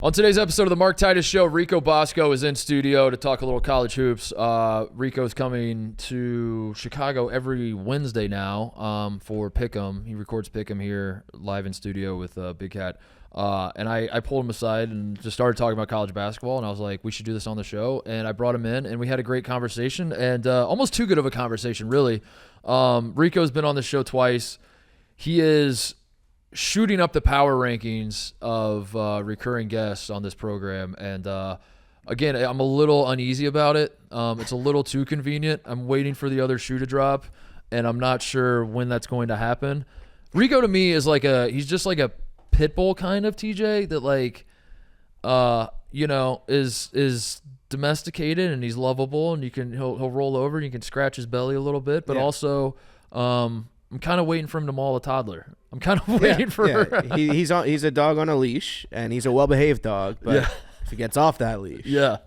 On today's episode of the Mark Titus Show, Rico Bosco is in studio to talk a little college hoops. Rico's coming to Chicago every Wednesday now for Pick'em. He records Pick'em here live in studio with Big Cat. And I pulled him aside and just started talking about college basketball, and I was like, we should do this on the show. And I brought him in, and we had a great conversation, and almost too good of a conversation, really. Rico's been on the show twice. He is shooting up the power rankings of recurring guests on this program. And again, I'm a little uneasy about it. It's a little too convenient. I'm waiting for the other shoe to drop, and I'm not sure when that's going to happen. Rico to me is he's just like a pit bull kind of TJ that is domesticated, and he's lovable, and he'll roll over and you can scratch his belly a little bit, but also I'm kind of waiting for him to maul a toddler. I'm kind of waiting for her. He's a dog on a leash, and he's a well-behaved dog, but if he gets off that leash. Yeah.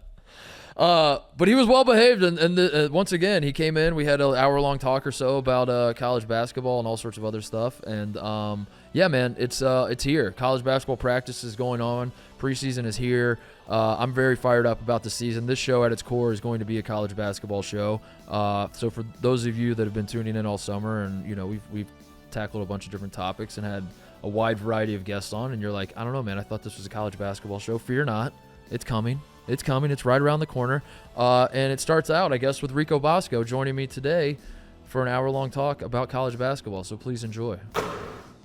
But he was well-behaved, and once again, he came in. We had an hour-long talk or so about college basketball and all sorts of other stuff. And, man, it's here. College basketball practice is going on. Preseason is here. I'm very fired up about the season. This show at its core is going to be a college basketball show. So for those of you that have been tuning in all summer, and, we've tackled a bunch of different topics and had a wide variety of guests on, and you're like, I don't know, man, I thought this was a college basketball show. Fear not. It's coming. It's coming. It's right around the corner. And it starts out, I guess, with Rico Bosco joining me today for an hour-long talk about college basketball. So please enjoy.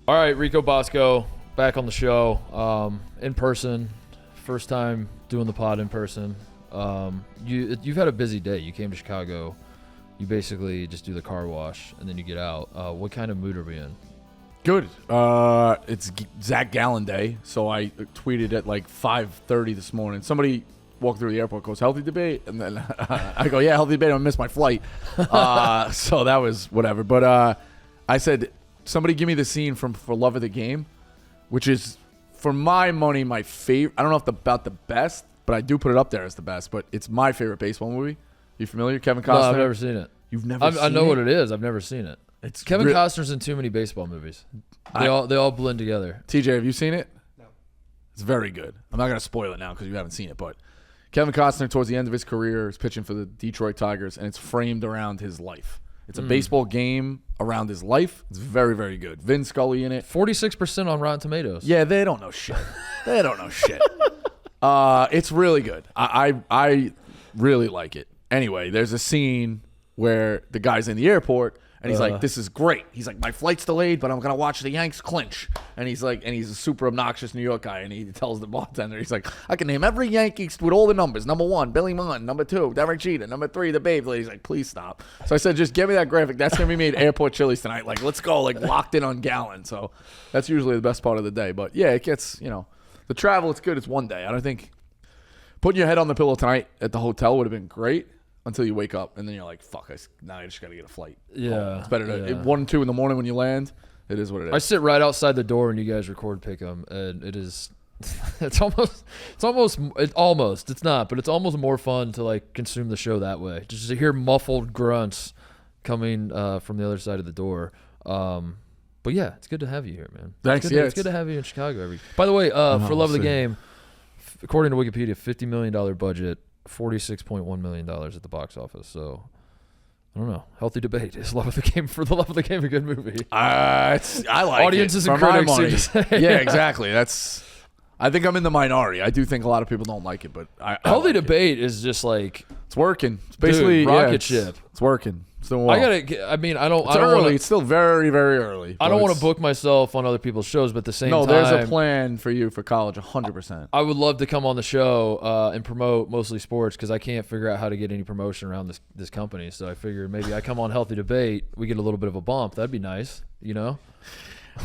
All right, Rico Bosco back on the show in person. First time doing the pod in person. You've had a busy day. You came to Chicago. You basically just do the car wash, and then you get out. What kind of mood are we in? Good. It's Zach Gallen Day, so I tweeted at 5:30 this morning. Somebody walked through the airport, goes, Healthy Debate? And then I go, yeah, Healthy Debate. I'm going to miss my flight. So that was whatever. But I said, somebody give me the scene for Love of the Game, which is, for my money, my favorite. I don't know if about the best, but I do put it up there as the best. But it's my favorite baseball movie. You familiar? Kevin Costner? No, I've never seen it. You've never seen it? I know what it is. I've never seen it. It's Kevin Costner's in too many baseball movies. They all blend together. TJ, have you seen it? No. It's very good. I'm not going to spoil it now because you haven't seen it, but Kevin Costner, towards the end of his career, is pitching for the Detroit Tigers, and it's framed around his life. It's a baseball game around his life. It's very, very good. Vin Scully in it. 46% on Rotten Tomatoes. Yeah, they don't know shit. They don't know shit. It's really good. I really like it. Anyway, there's a scene where the guy's in the airport, and he's like, this is great. He's like, my flight's delayed, but I'm going to watch the Yanks clinch. And he's like, and he's a super obnoxious New York guy, and he tells the bartender, he's like, I can name every Yankee with all the numbers. Number 1, Billy Munn. Number 2, Derek Jeter. Number 3, the Babe. He's like, please stop. So I said, just give me that graphic. That's going to be made airport Chili's tonight. Let's go. Locked in on Gallen. So that's usually the best part of the day. But yeah, it gets, the travel, it's good. It's one day. I don't think putting your head on the pillow tonight at the hotel would have been great. Until you wake up, and then you're like, fuck, now I just got to get a flight. Yeah. It's better to 1 and 2 in the morning when you land. It is what it is. I sit right outside the door when you guys record Pick'em, and it is, it's almost more fun to consume the show that way. Just to hear muffled grunts coming from the other side of the door. But yeah, it's good to have you here, man. Thanks. It's good to have you in Chicago. By the way, for Love of the Game, according to Wikipedia, $50 million budget. $46.1 million at the box office. So I don't know. Healthy Debate is Love of the Game. For the Love of the Game, a good movie. I like audiences it. and critics seem to say. Yeah, exactly. I think I'm in the minority. I do think a lot of people don't like it, but Healthy Debate is just it's working. It's basically rocket ship. It's working. It's early. It's still very, very early. I don't want to book myself on other people's shows, but at the same time, there's a plan for you for college, 100%. I would love to come on the show and promote mostly sports because I can't figure out how to get any promotion around this company. So I figured maybe I come on Healthy Debate, we get a little bit of a bump. That'd be nice,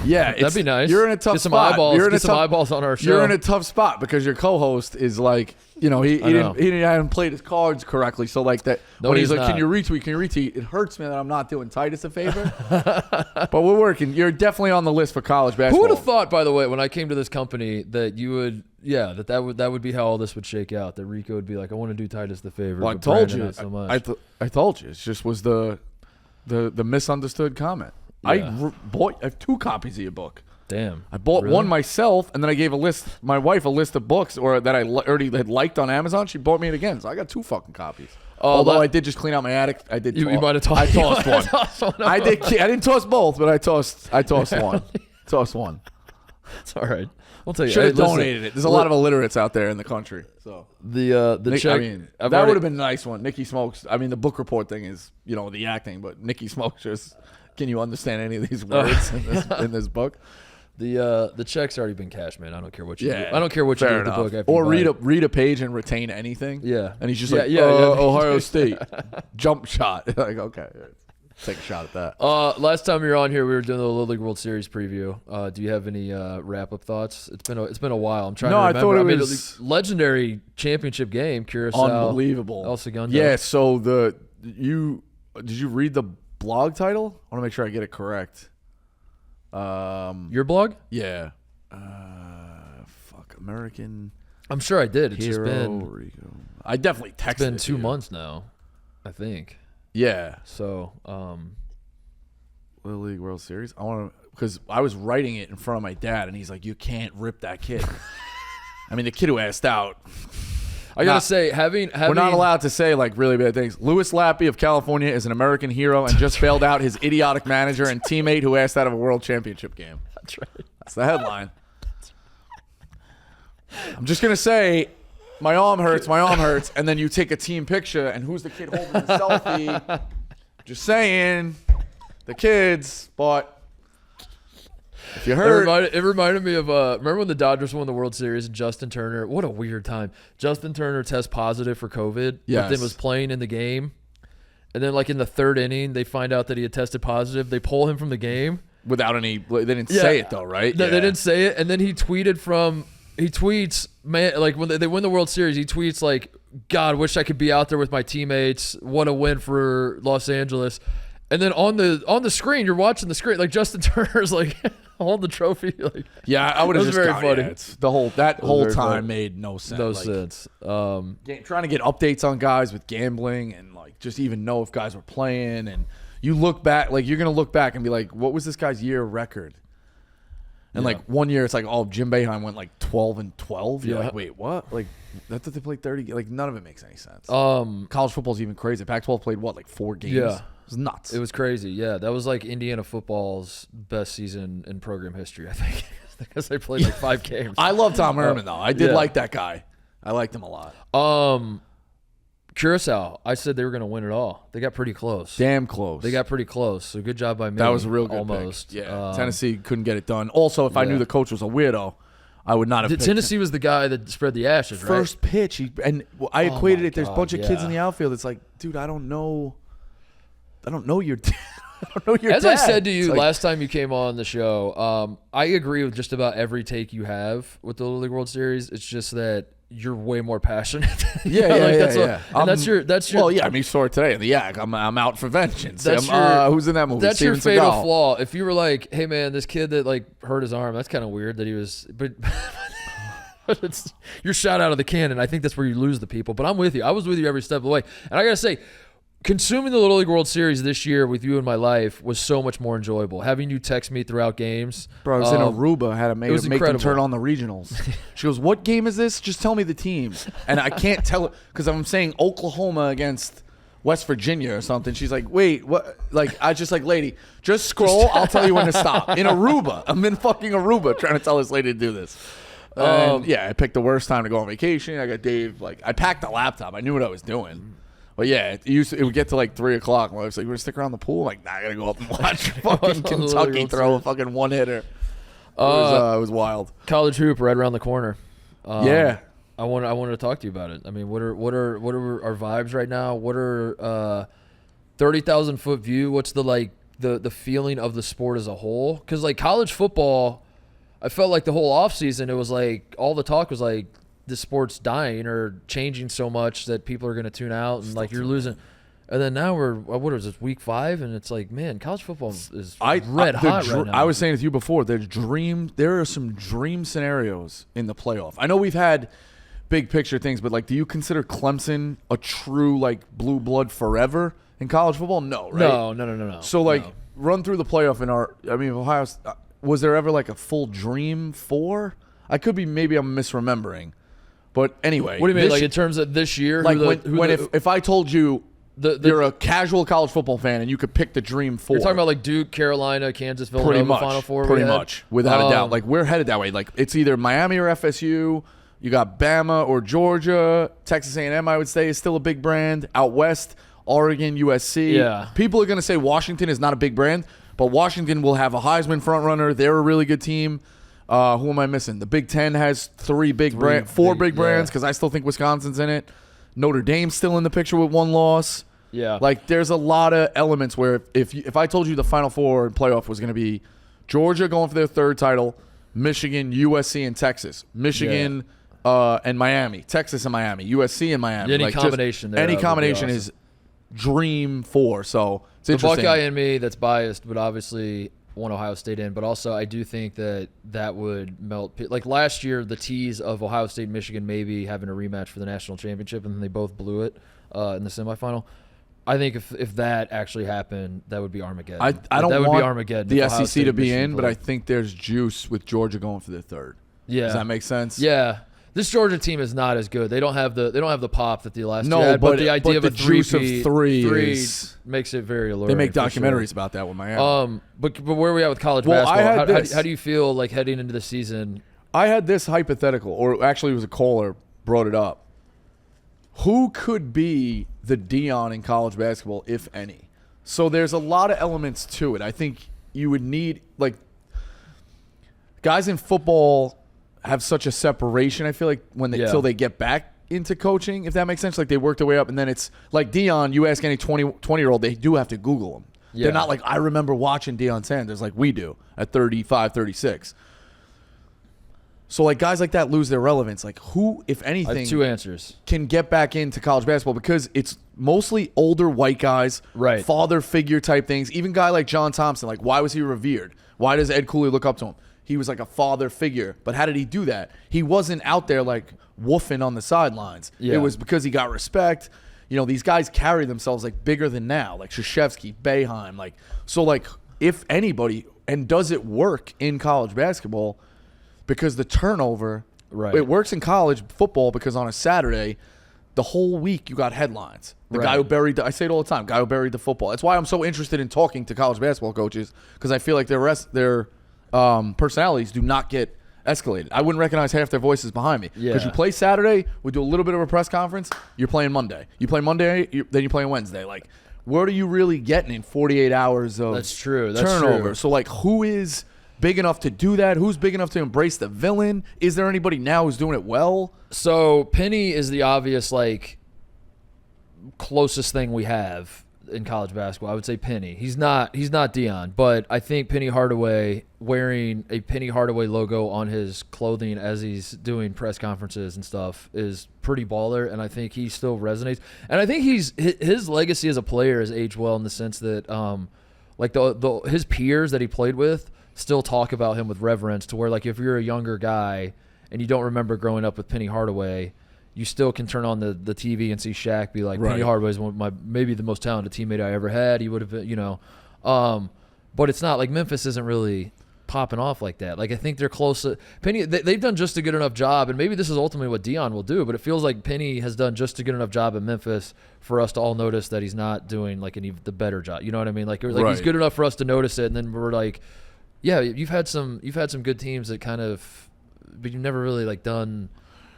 Yeah, that'd be nice. You're in a tough spot. Get some eyeballs on our show. You're in a tough spot because your co-host is he hadn't played his cards correctly. So that when he's like, not. Can you retweet? It hurts me that I'm not doing Titus a favor. But we're working. You're definitely on the list for college basketball. Who would have thought, by the way, when I came to this company that you would, that would be how all this would shake out. That Rico would be like, I want to do Titus the favor. Well, I but told Brandon you. not so much. I told you. It just was the misunderstood comment. Yeah. I have 2 copies of your book. Damn. I bought Really? one myself, and then I gave my wife a list of books or that I already had liked on Amazon. She bought me it again, so I got 2 fucking copies. Although I did just clean out my attic. I did. You might have tossed. I tossed one. I did. I didn't toss both, but I tossed one. Tossed one. It's all right. We'll tell you. Should have Listen, donated it. There's a lot of illiterates out there in the country. So the check. I mean, that would have been a nice one. Nikki Smokes. I mean, the book report thing is, the acting, but Nikki Smokes just. Can you understand any of these words in this book? The check's already been cashed, man. I don't care what you do. Yeah, I don't care what you do with the book. After or you buy read a page and retain anything. Yeah. And he's just Yeah. Ohio State jump shot. Like, okay, take a shot at that. Last time you were on here, we were doing the Little League World Series preview. Do you have any wrap up thoughts? It's been a while. I'm trying to remember. I thought it was legendary championship game. Curacao, unbelievable. El Segundo. Yeah. So did you read the blog title? I want to make sure I get it correct. Your blog? Yeah. American. I'm sure I did. It's Hero, just been. Rico. I definitely texted. It's been it 2 to you. months now, I think. Yeah. So, Little League World Series. I want to because I was writing it in front of my dad, and he's like, "You can't rip that kid." I mean, the kid who asked out. I gotta say, having we're not allowed to say like really bad things. Louis Lappy of California is an American hero and just bailed out his idiotic manager and teammate who asked out of a world championship game. That's right. That's the headline. I'm just gonna say, my arm hurts, and then you take a team picture, and who's the kid holding the selfie? Just saying, the kids. But if you heard, it reminded me of remember when the Dodgers won the World Series and Justin Turner? What a weird time. Justin Turner tests positive for COVID, yes. but then was playing in the game, and then like in the 3rd inning, they find out that he had tested positive. They pull him from the game without any. They didn't say it though, right? They didn't say it, and then he tweets, man, like when they win the World Series, he tweets like, "God, wish I could be out there with my teammates. What a win for Los Angeles." And then on the screen, you're watching the screen, like Justin Turner's like holding the trophy. Like, yeah, I would have just very gone, funny. Yeah, it's the whole time funny. made no sense. No like, sense. Trying to get updates on guys with gambling and like just even know if guys were playing, and you look back, like you're gonna look back and be like, what was this guy's year record? And like 1 year, it's like, oh, Jim Boeheim went like 12-12. You're like, wait, what? Like, that's that they played 30. Like, none of it makes any sense. College football's even crazy. Pac-12 played what, like 4 games? Yeah. It was nuts. It was crazy. Yeah, that was like Indiana football's best season in program history, I think, because they played like 5 games. I love Tom Herman though. I did like that guy. I liked him a lot. Curacao, I said they were going to win it all. They got pretty close. Damn close. They got pretty close. So good job by me. That was a real good almost. pick. Yeah, Tennessee couldn't get it done. Also, if I knew the coach was a weirdo, I would not have picked Tennessee was the guy that spread the ashes, right? First pitch, I equated it. There's a God, bunch of kids in the outfield. It's like, dude, I don't know your I don't know your As dad. I said to you It's like, last time you came on the show, I agree with just about every take you have with the Little League World Series. It's just that you're way more passionate. That's your. Well, yeah, I mean, you saw it today in the Yak. I'm out for vengeance. That's who's in that movie? That's Steven your fatal Seagal. flaw. If you were like, hey man, this kid that like hurt his arm, that's kind of weird that he was, but it's you're shot out of the cannon. I think that's where you lose the people. But I'm with you. I was with you every step of the way. And I gotta say, consuming the Little League World Series this year with you in my life was so much more enjoyable. Having you text me throughout games. Bro, I was in Aruba. Had to make them incredible. turn on the regionals. She goes, "What game is this? Just tell me the teams." And I can't tell it because I'm saying Oklahoma against West Virginia or something. She's like, "Wait, what?" Like I just like, lady, just scroll. I'll tell you when to stop. In Aruba, I'm in fucking Aruba trying to tell this lady to do this. Yeah, I picked the worst time to go on vacation. I got Dave. Like I packed the laptop. I knew what I was doing. But yeah, it would get to like 3 o'clock. My wife's like, "We're gonna stick around the pool." I'm like, "Nah, I gotta go up and watch fucking Kentucky throw a fucking one hitter." It was wild. College hoop right around the corner. Yeah, I wanted to talk to you about it. I mean, what are our vibes right now? What are 30,000 foot view? What's the feeling of the sport as a whole? Because like college football, I felt like the whole offseason, it was like all the talk was like the sport's dying or changing so much that people are going to tune out and like you're losing. And then now we're what is this, week 5, and it's like, man, college football is red hot right now. I was saying to you before, there are some dream scenarios in the playoff. I know we've had big picture things, but like, do you consider Clemson a true like blue blood forever in college football? No, right? No. So like, run through the playoff in Ohio. was there ever like a full Dream Four? Maybe I'm misremembering. But anyway. What do you mean, like in terms of this year? Like if I told you you're a casual college football fan and you could pick the Dream Four. You're talking about like Duke, Carolina, Kansas, Villanova, Final Four? Pretty much, without a doubt. Like we're headed that way. Like it's either Miami or FSU. You got Bama or Georgia. Texas A&M, I would say, is still a big brand. Out west, Oregon, USC. Yeah. People are going to say Washington is not a big brand, but Washington will have a Heisman frontrunner. They're a really good team. Who am I missing? The Big Ten has four big brands, because I still think Wisconsin's in it. Notre Dame's still in the picture with one loss. Yeah. Like there's a lot of elements where if I told you the Final Four and playoff was going to be Georgia going for their third title, Michigan, USC, and Texas. Michigan and Miami. Texas and Miami. USC and Miami. Any combination there. Any combination is Dream Four. So it's the interesting. Buckeye in me that's biased, but obviously want Ohio State in, but also I do think that would melt. Like last year, the tease of Ohio State and Michigan maybe having a rematch for the national championship, and then they both blew it in the semifinal. I think if that actually happened, that would be Armageddon. I don't that would want be Armageddon the if Ohio SEC State to be Michigan in, but played. I think there's juice with Georgia going for their third. Yeah. Does that make sense? Yeah. This Georgia team is not as good. They don't have the pop that the last two No, had, but the idea of a juice of three makes it very alluring. They make for documentaries sure. about that with Miami. But where are we at with college Well, basketball? how do you feel like heading into the season? I had this hypothetical, or actually it was a caller brought it up. Who could be the Deion in college basketball, if any? So there's a lot of elements to it. I think you would need, like, guys in football have such a separation, I feel like, till they get back into coaching, if that makes sense. Like, they work their way up, and then it's like Deion, you ask any 20-year-old, they do have to Google him. Yeah. They're not like, I remember watching Deion Sanders like we do at 35, 36. So, like, guys like that lose their relevance. Like, who, if anything, I have two answers, can get back into college basketball? Because it's mostly older white guys, right? Father figure type things. Even a guy like John Thompson, like, why was he revered? Why does Ed Cooley look up to him? He was like a father figure. But how did he do that? He wasn't out there like woofing on the sidelines. Yeah. It was because he got respect. You know, these guys carry themselves like bigger than now, like Krzyzewski, Boeheim. Like, so, like, if anybody, and does it work in college basketball? Because the turnover, right? It works in college football because on a Saturday, the whole week you got headlines. The guy who buried I say it all the time, guy who buried the football. That's why I'm so interested in talking to college basketball coaches, because I feel like their personalities do not get escalated. I wouldn't recognize half their voices behind me. Because you play Saturday, we do a little bit of a press conference, you're playing Monday. You play Monday, then you play Wednesday. Like, what are you really getting in 48 hours of That's true. turnover? So, like, who is big enough to do that? Who's big enough to embrace the villain? Is there anybody now who's doing it well? So Penny is the obvious, like, closest thing we have in college basketball. I would say Penny. He's not Deion, but I think Penny Hardaway wearing a Penny Hardaway logo on his clothing as he's doing press conferences and stuff is pretty baller, and I think he still resonates. And I think his legacy as a player has aged well in the sense that like his peers that he played with still talk about him with reverence, to where, like, if you're a younger guy and you don't remember growing up with Penny Hardaway, you still can turn on the TV and see Shaq be like, Penny Hardaway's maybe the most talented teammate I ever had. He would have been, you know. But it's not like Memphis isn't really popping off like that. Like, I think they're close. Penny, they've done just a good enough job, and maybe this is ultimately what Deion will do, but it feels like Penny has done just a good enough job in Memphis for us to all notice that he's not doing, like, the better job. You know what I mean? Like he's good enough for us to notice it, and then we're like, yeah, you've had some good teams that kind of, but you've never really, like, done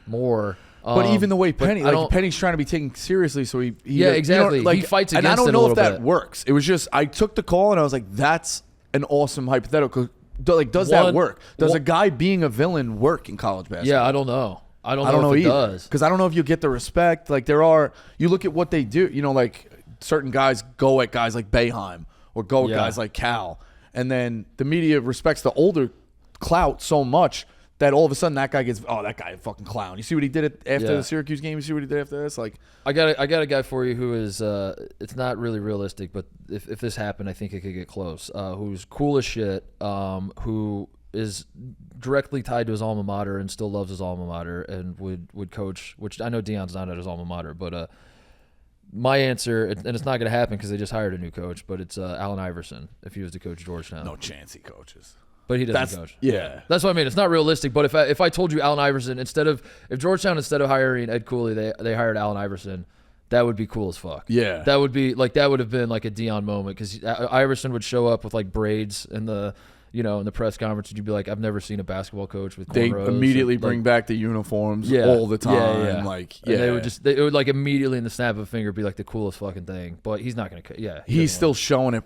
more. But even the way Penny's trying to be taken seriously, so he exactly. Like, he fights against it. And I don't know if that bit. works. It was just, I took the call and I was like, that's an awesome hypothetical. Like, does that work? Does a guy being a villain work in college basketball? Yeah, I don't know. I don't know if it does, because I don't know if you get the respect. Like, you look at what they do. You know, like, certain guys go at guys like Boeheim or go at guys like Cal. And then the media respects the older clout so much that all of a sudden that guy gets, that guy a fucking clown. You see what he did after the Syracuse game? You see what he did after this? Like, I got a guy for you who is, it's not really realistic, but if this happened, I think it could get close. Who's cool as shit, who is directly tied to his alma mater and still loves his alma mater and would coach, which I know Deion's not at his alma mater, but my answer, and it's not going to happen because they just hired a new coach, but it's Allen Iverson if he was to coach Georgetown. No chance he coaches. But he doesn't coach. Yeah. That's what I mean. It's not realistic. But if I told you Allen Iverson, if Georgetown, instead of hiring Ed Cooley, they hired Allen Iverson, that would be cool as fuck. Yeah. That would have been like a Deion moment, because Iverson would show up with like braids in the press conference, and you'd be like, I've never seen a basketball coach with They cornrows. immediately And, bring back the uniforms Yeah. all the time. Yeah. Like, And yeah. it would like immediately in the snap of a finger be like the coolest fucking thing. But he's not going to, He's still showing at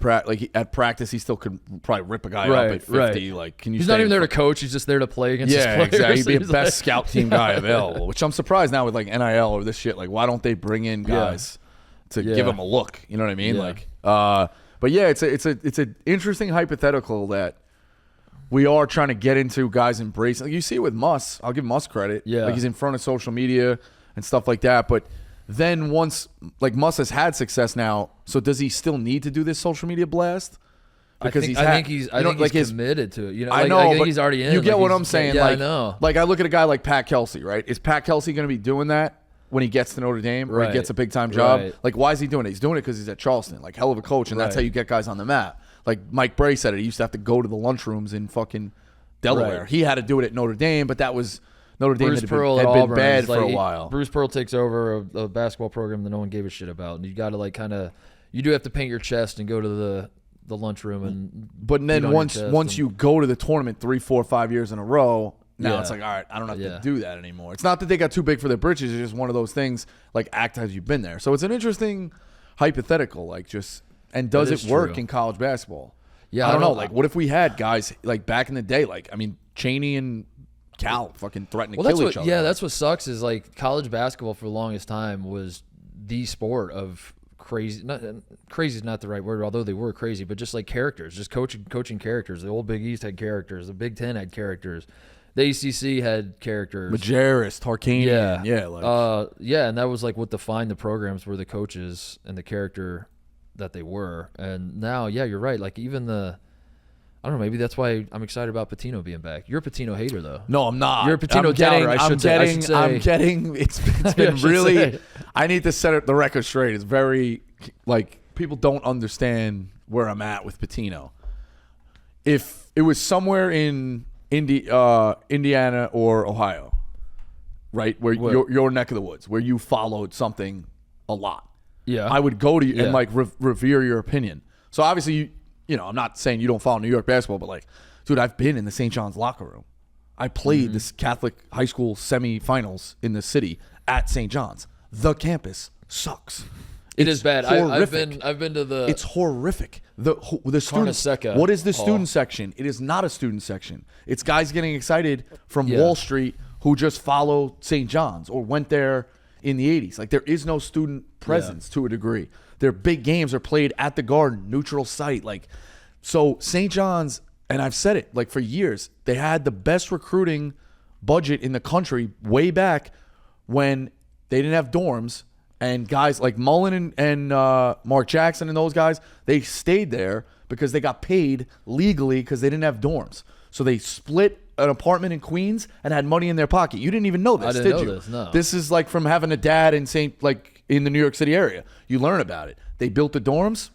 practice. He still could probably rip a guy up at 50. Like, can you? He's not even there to coach. He's just there to play against his players. Exactly. He'd be He's the best scout team guy available, which I'm surprised now with like NIL or this shit. Like, why don't they bring in guys to give him a look? You know what I mean? Yeah. Like, but yeah, it's an interesting hypothetical that we are trying to get into guys embracing. Like, you see it with Muss. I'll give Muss credit. Yeah. Like, he's in front of social media and stuff like that. But then once, like, Muss has had success now, so does he still need to do this social media blast? Because I think he's committed to it. You know, I like, know, I think but he's already in. You get like, what I'm saying? Yeah, like, I know. Like, I look at a guy like Pat Kelsey, right? Is Pat Kelsey going to be doing that when he gets to Notre Dame or he gets a big time job? Right. Like, why is he doing it? He's doing it because he's at Charleston, like hell of a coach, and that's how you get guys on the map. Like Mike Bray said it. He used to have to go to the lunchrooms in fucking Delaware. Right. He had to do it at Notre Dame, but that was Notre Dame Bruce had Pearl been at Auburn bad is for like, a while. Bruce Pearl takes over a basketball program that no one gave a shit about, and you got to like you do have to paint your chest and go to the lunchroom and. But then once you go to the tournament 3, 4, 5 years in a row, now it's like, all right, I don't have to do that anymore. It's not that they got too big for their britches. It's just one of those things, like, act as you've been there. So it's an interesting hypothetical, like, and does it work in college basketball? Yeah, I don't know. Like, what if we had guys, like, back in the day, like, I mean, Chaney and Cal fucking threatened to kill each other. Yeah, that's what sucks is, like, college basketball for the longest time was the sport of crazy. Crazy is not the right word, although they were crazy, but just like characters, just coaching characters. The old Big East had characters. The Big Ten had characters. The ACC had characters. Majerus, Tarkanian. And that was like what defined the programs were the coaches and the character that they were. And now, you're right. Like even I don't know, maybe that's why I'm excited about Pitino being back. You're a Pitino hater, though. No, I'm not. You're a Pitino doubter. I'm getting. It's been really. I need to set the record straight. It's very like people don't understand where I'm at with Pitino. If it was somewhere in Indiana or Ohio, right, where your neck of the woods, where you followed something a lot, I would go to you and like revere your opinion. So obviously you know, I'm not saying you don't follow New York basketball, but like, dude, I've been in the St. John's locker room. I played this Catholic high school semifinals in the city at St. John's. The campus sucks. It is bad. I've Horrific. been to the. It's horrific. The student. Carnesecca What is the Hall. student section? It is not a student section. It's guys getting excited from Wall Street who just follow St. John's or went there in the 80s. Like, there is no student presence to a degree. Their big games are played at the Garden, neutral site. Like, so St. John's, and I've said it like for years, they had the best recruiting budget in the country way back when they didn't have dorms. And guys like Mullen and Mark Jackson and those guys, they stayed there because they got paid legally because they didn't have dorms. So they split an apartment in Queens and had money in their pocket. You didn't even know this, I didn't did know you? this, no. This is like from having a dad in in the New York City area. You learn about it. They built the dorms.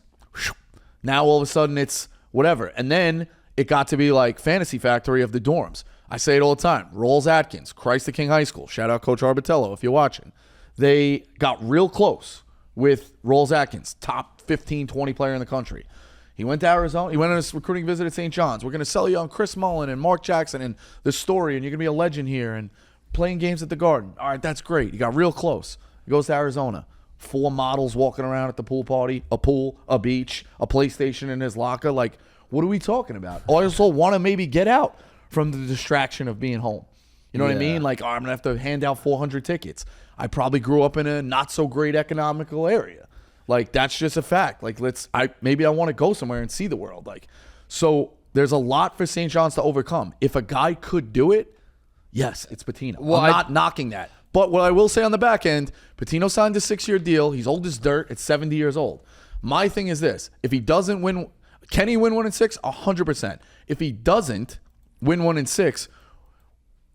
Now all of a sudden it's whatever. And then it got to be like Fantasy Factory of the dorms. I say it all the time. Rolls-Atkins, Christ the King High School. Shout out Coach Arbitello if you're watching. They got real close with Rolls-Atkins, top 15, 20 player in the country. He went to Arizona. He went on a recruiting visit at St. John's. We're going to sell you on Chris Mullen and Mark Jackson and the story, and you're going to be a legend here and playing games at the Garden. All right, that's great. He got real close. He goes to Arizona. 4 models walking around at the pool party, a pool, a beach, a PlayStation in his locker. Like, what are we talking about? I also want to maybe get out from the distraction of being home. You know what I mean? Like, I'm going to have to hand out 400 tickets. I probably grew up in a not so great economical area. Like, that's just a fact. Like, maybe I want to go somewhere and see the world. Like, so there's a lot for St. John's to overcome. If a guy could do it, yes, it's Pitino. Well, I'm not knocking that. But what I will say on the back end, Pitino signed a 6-year deal. He's old as dirt. It's 70 years old. My thing is this. If he doesn't win, can he win 1 in 6? 100%. If he doesn't win 1 in 6,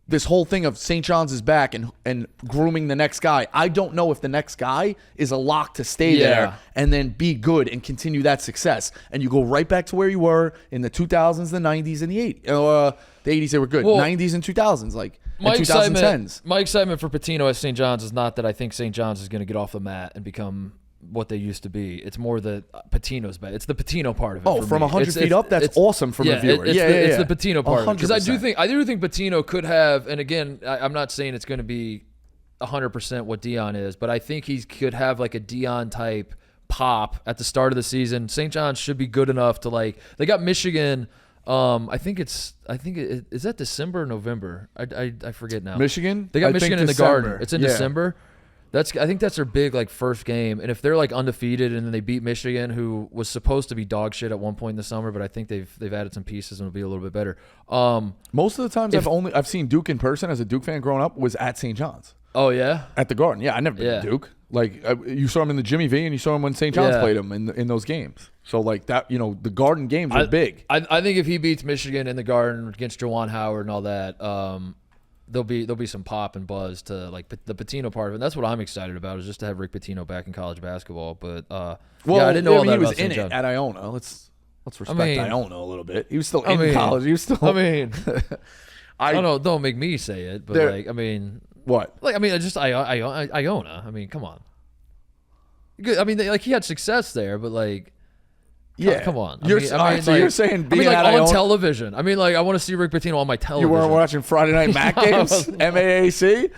this whole thing of St. John's is back and grooming the next guy. I don't know if the next guy is a lock to stay there and then be good and continue that success. And you go right back to where you were in the 2000s, the 90s, and the 80s. They were good. 90s and 2000s, like my and 2010s. My excitement for Pitino at St. John's is not that I think St. John's is going to get off the mat and become what they used to be. It's more that Pitino's bad. It's the Pitino part of it. Oh, from 100 feet up, that's awesome from a viewer. It's the Pitino part 100%. because I do think Pitino could have. And again, I'm not saying it's going to be 100% what Deion is, but I think he could have like a Deion type pop at the start of the season. St. John's should be good enough to like. They got Michigan. I think is that December or November? I forget now. Michigan. They got Michigan in the December. Garden. It's in December. I think that's their big like first game, and if they're like undefeated and then they beat Michigan, who was supposed to be dog shit at one point in the summer, but I think they've added some pieces and it'll be a little bit better. Most of the times I've seen Duke in person as a Duke fan growing up was at St. John's. Oh yeah, at the Garden. Yeah, I never been to Duke. Like you saw him in the Jimmy V, and you saw him when St. John's played him in those games. So like that, the Garden games are big. I think if he beats Michigan in the Garden against Juwan Howard and all that. There'll be some pop and buzz to like the Pitino part of it. And that's what I'm excited about is just to have Rick Pitino back in college basketball. But I didn't know all that he was about in St. it John. at Iona. Let's respect Iona a little bit. He was still in college. He was still. I don't know. Don't make me say it, but what? Like just Iona. I mean, come on. Good. I mean, he had success there, but like. Yeah, come on. You're saying being at on television. I want to see Rick Pitino on my television. You weren't watching Friday Night Mac games, MAAC.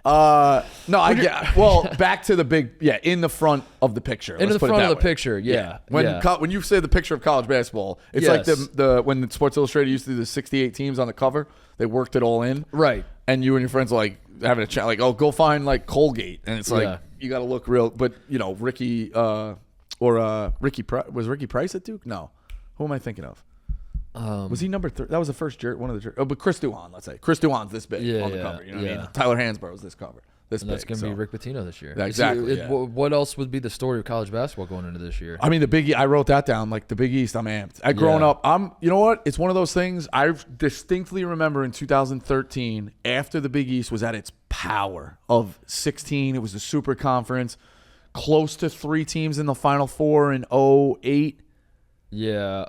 No, I get. Well, back to the big, in the front of the picture. In the front of the picture, When you say the picture of college basketball, it's like the when the Sports Illustrated used to do the 68 teams on the cover. They worked it all in, right? And you and your friends are like having a chat, like, oh, go find like Colgate, and it's like you got to look real. But Ricky. Or Ricky was Ricky Price at Duke? No, who am I thinking of? Was he number 3? That was the first one of the. Oh, but Chris Duhon. Let's say Chris Duhon's this big on the cover. You know what I mean? Tyler Hansborough's this cover. That's going to be Rick Pitino this year. Exactly. What else would be the story of college basketball going into this year? I mean, the Big East. I wrote that down. Like the Big East, I'm amped. Growing up, you know what? It's one of those things I distinctly remember in 2013 after the Big East was at its power of 16. It was the Super Conference. Close to 3 teams in the Final Four in 08. Yeah.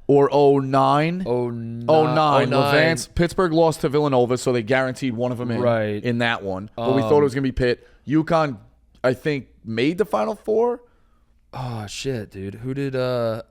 Or 09. 09. Levance. Pittsburgh lost to Villanova, so they guaranteed one of them in that one. But we thought it was going to be Pitt. UConn, I think, made the Final Four. Oh, shit, dude. Who did did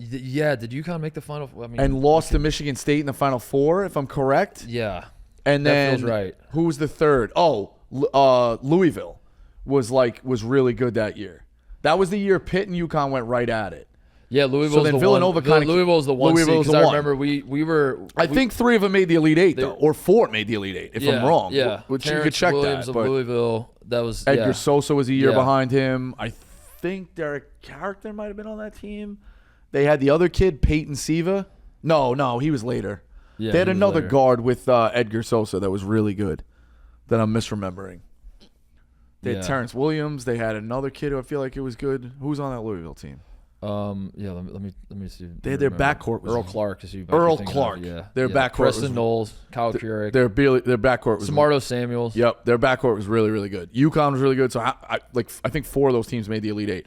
UConn make the Final Four? And lost to Michigan State in the Final Four, if I'm correct. Yeah. And then that feels right. Who was the third? Louisville. Was really good that year. That was the year Pitt and UConn went right at it. Yeah, Louisville's the Villanova one. Louisville's the one. Because I remember we were. I think 3 of them made the Elite 8 though, or 4 made the Elite 8. If I'm wrong, which you could check Williams that. Of Louisville, that was Edgar Sosa was a year behind him. I think Derek Character might have been on that team. They had the other kid, Peyton Siva. No, he was later. Yeah, they had another guard with Edgar Sosa that was really good. That I'm misremembering. They had Terrence Williams. They had another kid who I feel like it was good. Who was on that Louisville team? Let me see. They had their backcourt was Earl Clark. Earl Clark. Their backcourt. Preston Knowles, Kyle Keurig. Their backcourt was Samardo Samuels. Yep, their backcourt was really, really good. UConn was really good. So I think 4 of those teams made the Elite 8.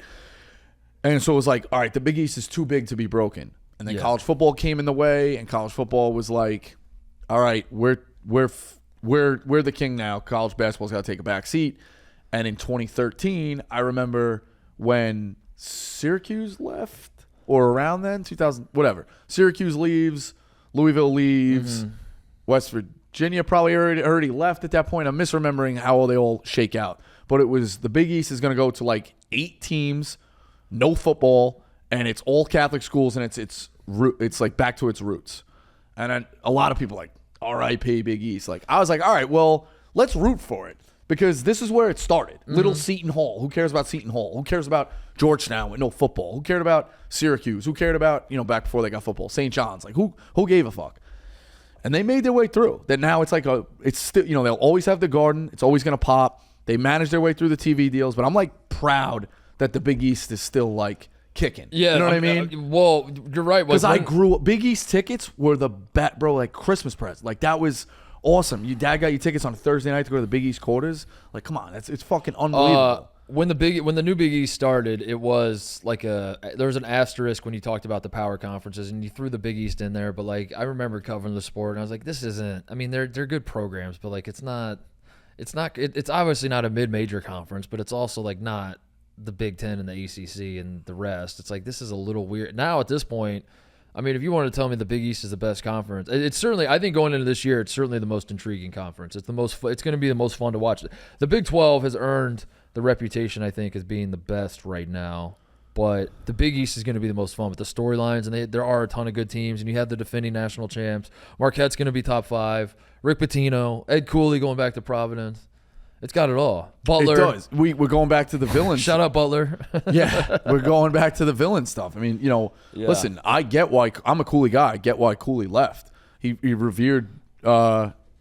And so it was like, all right, the Big East is too big to be broken. And then college football came in the way, and college football was like, all right, we're the king now. College basketball's got to take a back seat. And in 2013, I remember when Syracuse left, or around then, 2000, whatever. Syracuse leaves, Louisville leaves, West Virginia probably already left at that point. I'm misremembering how they all shake out. But it was the Big East is going to go to like 8 teams, no football, and it's all Catholic schools, and it's like back to its roots. And then a lot of people like, R.I.P. Big East. Like I was like, all right, well, let's root for it. Because this is where it started. Little Seton Hall. Who cares about Seton Hall? Who cares about Georgetown with no football? Who cared about Syracuse? Who cared about, back before they got football? St. John's. Like, who gave a fuck? And they made their way through. Then now it's like it's still, they'll always have the Garden. It's always going to pop. They manage their way through the TV deals. But I'm like proud that the Big East is still like kicking. Yeah. You know what I mean? Well, you're right. Because I grew up, Big East tickets were the bet, bro, like Christmas present. Like that was awesome. Your dad got you tickets on Thursday night to go to the Big East quarters. Like, come on, it's fucking unbelievable. When the new Big East started, it was like there was an asterisk when you talked about the power conferences, and you threw the Big East in there. But like, I remember covering the sport, and I was like, this isn't. I mean, they're good programs, but like, it's obviously not a mid-major conference, but it's also like not the Big Ten and the ACC and the rest. It's like, this is a little weird now at this point. I mean, if you want to tell me the Big East is the best conference, it's certainly, I think going into this year, it's certainly the most intriguing conference. It's going to be the most fun to watch. The Big 12 has earned the reputation, I think, as being the best right now. But the Big East is going to be the most fun with the storylines, and there are a ton of good teams, and you have the defending national champs. Marquette's going to be top 5. Rick Pitino, Ed Cooley going back to Providence. It's got it all. Butler. It does. We're going back to the villains. Shout out Butler. Yeah, we're going back to the villain stuff. I mean, listen, I get why I'm a Cooley guy. I get why Cooley left. He revered he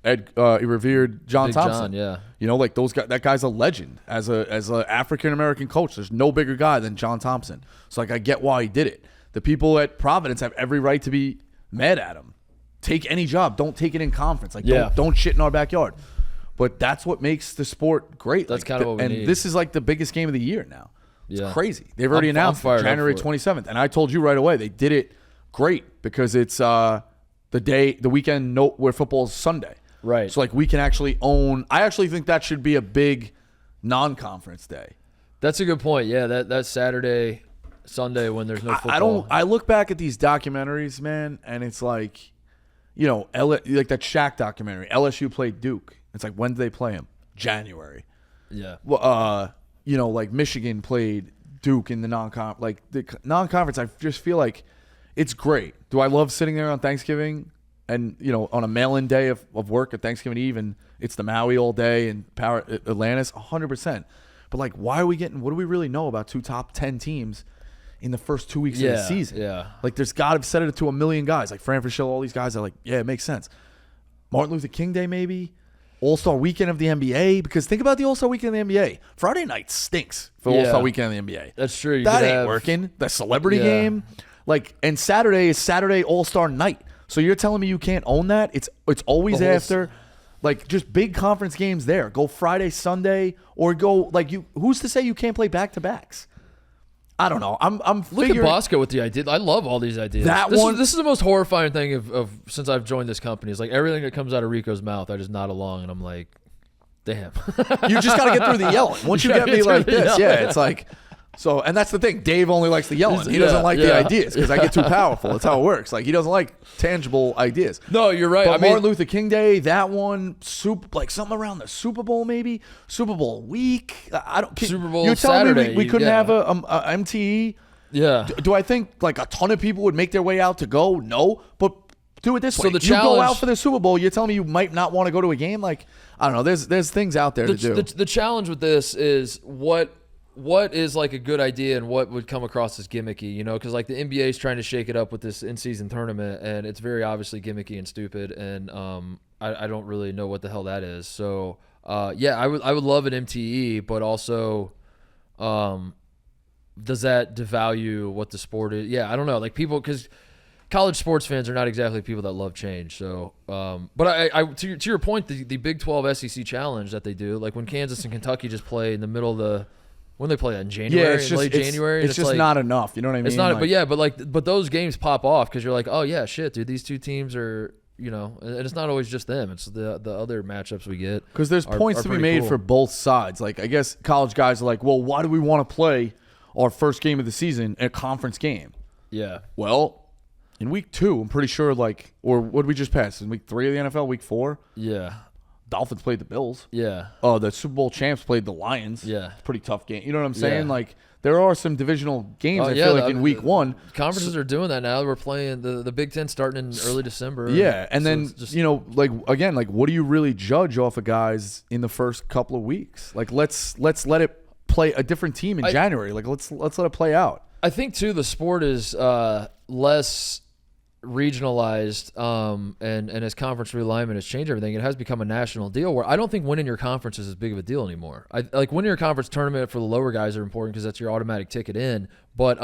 revered John Big Thompson. John, yeah. Like those guys. That guy's a legend as a African American coach. There's no bigger guy than John Thompson. So like, I get why he did it. The people at Providence have every right to be mad at him. Take any job. Don't take it in conference. Like, don't shit in our backyard. But that's what makes the sport great. That's kind of what we need. And this is like the biggest game of the year now. It's crazy. They've already I'm announced fired up January for it. 27th. And I told you right away, they did it great because it's the weekend where football is Sunday. Right. So, like, we can actually own – I actually think that should be a big non-conference day. That's a good point. Yeah, that Saturday, Sunday when there's no football. I look back at these documentaries, man, and it's like, like that Shaq documentary. LSU played Duke. It's like, when did they play him? January. Yeah. Well, like Michigan played Duke in the non-conference. Like, the non-conference, I just feel like it's great. Do I love sitting there on Thanksgiving and, on a mail-in day of work at Thanksgiving Eve, and it's the Maui all day and Atlantis? 100%. But, like, what do we really know about 2 top 10 teams in the first 2 weeks of the season? Yeah. Like, there's got to have said it to a million guys. Like, Fran Fraschilla, all these guys are like, yeah, it makes sense. Martin Luther King Day, maybe. All-Star Weekend of the NBA, because think about the All-Star Weekend of the NBA. Friday night stinks for All-Star Weekend of the NBA. That's true. That ain't working. The celebrity game. Like, and Saturday is Saturday All-Star night. So you're telling me you can't own that? It's always after, like, just big conference games there. Go Friday, Sunday, or go, like, who's to say you can't play back-to-backs? I don't know. I'm Look figuring. at Bosco with the idea. I love all these ideas. This is the most horrifying thing of since I've joined this company. Is like everything that comes out of Rico's mouth, I just nod along, and I'm like, damn. You just got to get through the yelling. Once you get me like this, it's like. So, and that's the thing. Dave only likes the yelling. He doesn't like the ideas because I get too powerful. That's how it works. Like, he doesn't like tangible ideas. No, you're right. But Martin Luther King Day, that one, like something around the Super Bowl, maybe Super Bowl week. I don't. Super Bowl You're telling Saturday, me we couldn't have a MTE? Yeah. Do I think like a ton of people would make their way out to go? No, but do it this way. The you go challenge- out for the Super Bowl. You're telling me you might not want to go to a game? Like, I don't know. There's things out there to do. The challenge with this is what is like a good idea and what would come across as gimmicky, because like the NBA is trying to shake it up with this in-season tournament, and it's very obviously gimmicky and stupid, and I don't really know what the hell that is. So I would love an MTE, but also does that devalue what the sport is? Yeah, I don't know. Like, people, because college sports fans are not exactly people that love change. So, but I to your point, the Big 12 SEC challenge that they do, like when Kansas and Kentucky just play in the middle of the. When they play that in January, late January, it's just like, not enough. You know what I mean? It's not, like, but those games pop off because you're like, oh yeah, shit, dude, these two teams are, and it's not always just them. It's the other matchups we get. Because there's points to be made for both sides. Like, I guess college guys are like, well, why do we want to play our first game of the season a conference game? Yeah. Well, in week 2, I'm pretty sure, like, or what did we just pass? In week 3 of the NFL, week 4? Yeah. Dolphins played the Bills. Yeah. Oh, the Super Bowl champs played the Lions. Yeah. Pretty tough game. You know what I'm saying? Yeah. Like, there are some divisional games, I feel like, in week 1. Conferences are doing that now. We're playing the Big Ten starting in early December. Yeah, and then, like, again, like, what do you really judge off of guys in the first couple of weeks? Like, let's let it play a different team in January. Like, let's let it play out. I think, too, the sport is less regionalized and as conference realignment has changed everything, it has become a national deal where I don't think winning your conference is as big of a deal anymore. Like winning your conference tournament for the lower guys are important because that's your automatic ticket in. But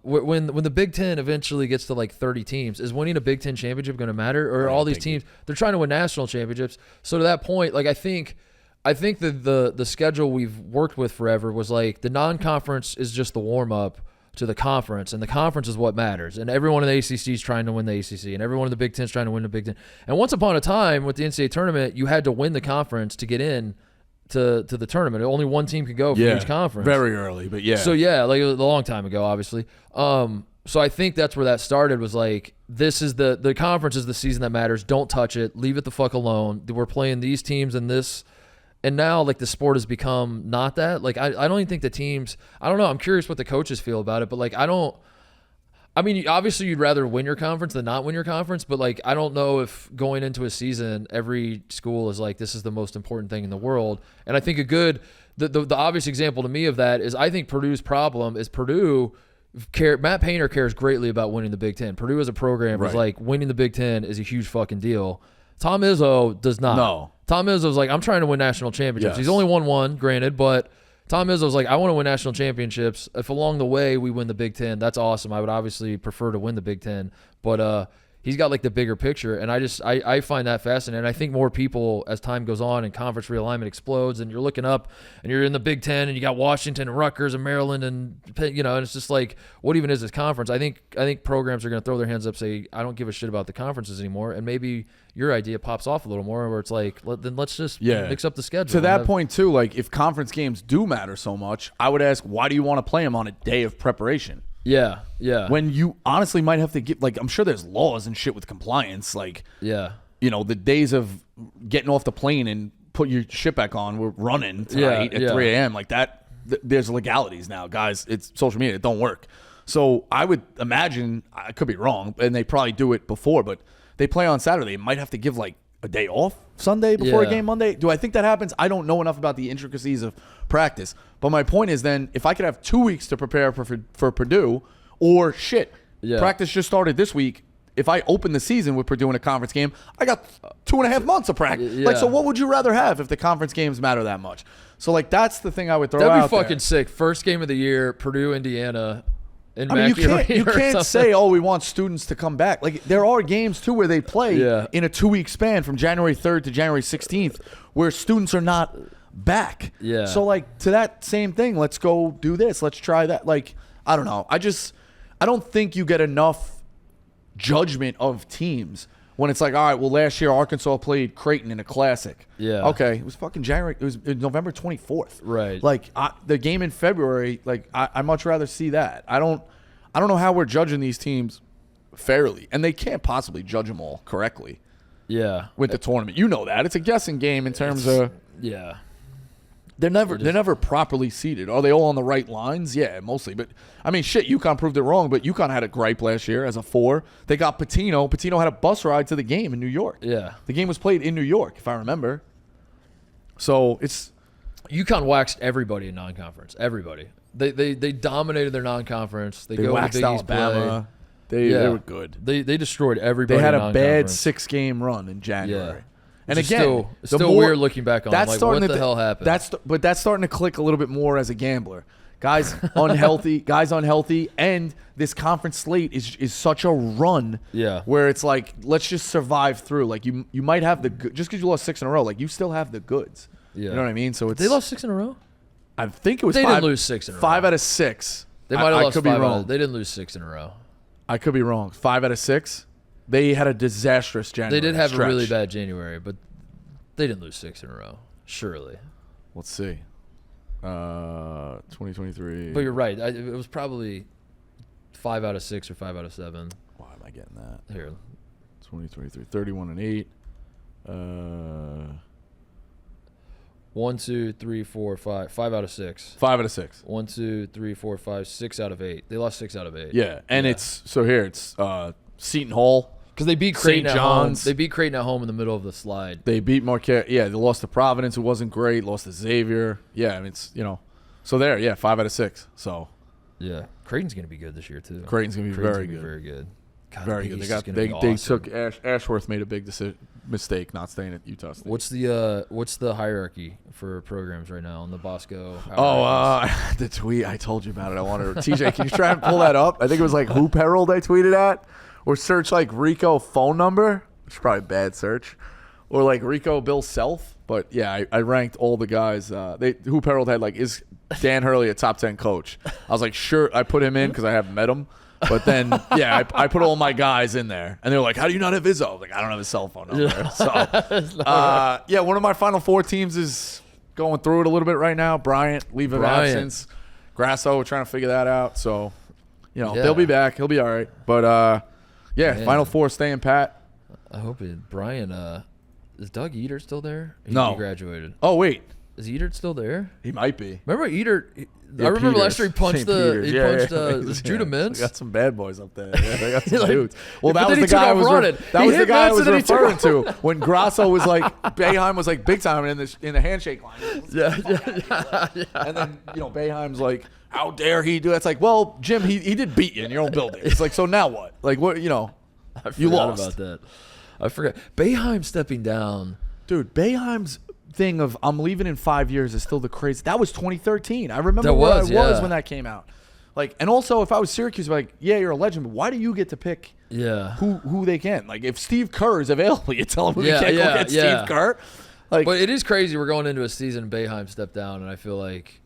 when the Big Ten eventually gets to like 30 teams, is winning a Big Ten championship going to matter? Or are all these teams, they're trying to win national championships. So to that point, like I think that the schedule we've worked with forever was like the non-conference is just the warm-up to the conference, and the conference is what matters. And everyone in the ACC is trying to win the ACC, and everyone in the Big Ten is trying to win the Big Ten. And once upon a time with the NCAA tournament, you had to win the conference to get in to the tournament. Only one team could go from each conference. Very early, but yeah. So yeah, like a long time ago, obviously. So I think that's where that started, was like, this is the conference is the season that matters. Don't touch it. Leave it the fuck alone. We're playing these teams and this. And now, like, the sport has become not that. Like, I don't even think the teams – I don't know. I'm curious what the coaches feel about it. But, like, I mean, obviously you'd rather win your conference than not win your conference. But, like, I don't know if going into a season, every school is like, this is the most important thing in the world. And I think the obvious example to me of that is I think Purdue's problem is Matt Painter cares greatly about winning the Big Ten. Purdue as a program is like, winning the Big Ten is a huge fucking deal. Tom Izzo does not. No. Tom Izzo's like, I'm trying to win national championships. Yes. He's only won one, granted, but Tom Izzo's like, I want to win national championships. If along the way we win the Big Ten, that's awesome. I would obviously prefer to win the Big Ten, but he's got like the bigger picture, and I find that fascinating. And I think more people, as time goes on and conference realignment explodes, and you're looking up and you're in the Big Ten and you got Washington and Rutgers and Maryland and and it's just like, what even is this conference? I think programs are going to throw their hands up, say, I don't give a shit about the conferences anymore, and maybe your idea pops off a little more, where it's like, then let's just mix up the schedule. To that point too, like if conference games do matter so much, I would ask, why do you want to play them on a day of preparation? Yeah. When you honestly might have to get, like, I'm sure there's laws and shit with compliance, like, the days of getting off the plane and put your shit back on, we're running tonight at 3 a.m. like that. There's legalities now, guys. It's social media. It don't work. So I would imagine, I could be wrong, and they probably do it before, but they play on Saturday. They might have to give like a day off Sunday before a game Monday. Do I think that happens? I don't know enough about the intricacies of practice. But my point is, then, if I could have 2 weeks to prepare for Purdue, or practice just started this week. If I open the season with Purdue in a conference game, I got 2.5 months of practice. Like, so what would you rather have if the conference games matter that much? So, like, that's the thing I would throw out. That'd be fucking sick. First game of the year, Purdue, Indiana. I mean, you can't say, oh, we want students to come back. Like, there are games, too, where they play in a 2-week span from January 3rd to January 16th where students are not back. Yeah. So, like, to that same thing, let's go do this. Let's try that. Like, I don't know. I don't think you get enough judgment of teams when it's like, all right, well, last year Arkansas played Creighton in a classic. Yeah. Okay. It was fucking January. It was November 24th. Right. Like, the game in February, like, I much rather see that. I don't know how we're judging these teams fairly, and they can't possibly judge them all correctly. Yeah. With the tournament. You know that. It's a guessing game in terms of. Yeah. They're never properly seated. Are they all on the right lines? Yeah, mostly. But I mean, shit, UConn proved it wrong. But UConn had a gripe last year as a 4. They got Pitino. Pitino had a bus ride to the game in New York. Yeah, the game was played in New York, if I remember. So it's UConn waxed everybody in non-conference. Everybody. They dominated their non-conference. They go waxed to Big East Alabama. Play. They were good. They destroyed everybody. They had in a bad 6-game run in January. Yeah. And it's again, still weird looking back on. That's like, starting what the hell happened? But that's starting to click a little bit more as a gambler. Guys unhealthy, and this conference slate is such a run. Yeah. Where it's like, let's just survive through. Like, you might have just because you lost 6 in a row, like, you still have the goods. Yeah. You know what I mean? So they lost 6 in a row. I think it was. They didn't lose 6 in a row. 5 out of 6. They might have lost 5 wrong. They didn't lose 6 in a row. I could be wrong. 5 out of 6. They had a disastrous January. They did have stretch. a really bad January, but they didn't lose 6 in a row. Surely. Let's see. 2023. But you're right. It was probably 5 out of 6 or 5 out of 7. Why am I getting that? Here. 2023. 31-8. 1, 2, 3, 4, 5. 5 out of 6. 5 out of 6. 1, 2, 3, 4, 5, 6 out of 8. They lost 6 out of 8. Yeah, and it's Seton Hall. Because they beat Creighton St. at home. John's. They beat Creighton at home in the middle of the slide. They beat Marquette. Yeah, they lost to Providence, who wasn't great. Lost to Xavier. Yeah, I mean, it's, So there, yeah, 5 out of 6. So yeah, Creighton's going to be good this year too. Creighton's going to be very good. Very good. God, Very the Big good. East is gonna be They awesome. took Ashworth made a big mistake not staying at Utah State. What's the hierarchy for programs right now on the Bosco? The tweet I told you about it. I wanted TJ. Can you try and pull that up? I think it was like Hoop Herald I tweeted at, or search like Rico phone number, which is probably a bad search, or like Rico Bill Self. But yeah, I ranked all the guys. Hoop Herald had like, is Dan Hurley a top 10 coach? I was like, sure. I put him in because I haven't met him. But then, yeah, I put all my guys in there. And they're like, how do you not have Izzo? I was like, I don't have his cell phone number. So, yeah, one of my Final Four teams is going through it a little bit right now. Bryant, leave of absence. Grasso, trying to figure that out. So, they'll be back. He'll be all right. But, yeah, man. Final Four staying pat. I hope it. Brian, is Doug Eater still there? No. He graduated. Oh, wait. Is Eater still there? He might be. Remember Eater? Yeah, I remember Peters. last year he punched St. Peters. Judah Mintz. They got some bad boys up there. Yeah, they got some Like, dudes. Well, but that then was he the guy I took was off running. that He was the hit guy I Mintz was and then he took referring off. to when Grasso was like Boeheim was like big time in the handshake line. Yeah. And then Boeheim's like, how dare he do that? It's like, well, Jim, he did beat you in your own building. It's like, so now what? Like what? You lost about that. I forgot. Boeheim stepping down. Dude, Boeheim's thing of I'm leaving in 5 years is still the crazy. That was 2013. I remember where I was when that came out. Like, and also if I was Syracuse, like, yeah, you're a legend, but why do you get to pick who they can? Like, if Steve Kerr is available, you tell him who you can't go get Steve Kerr. Like, but it is crazy. We're going into a season Boeheim stepped down, and I feel like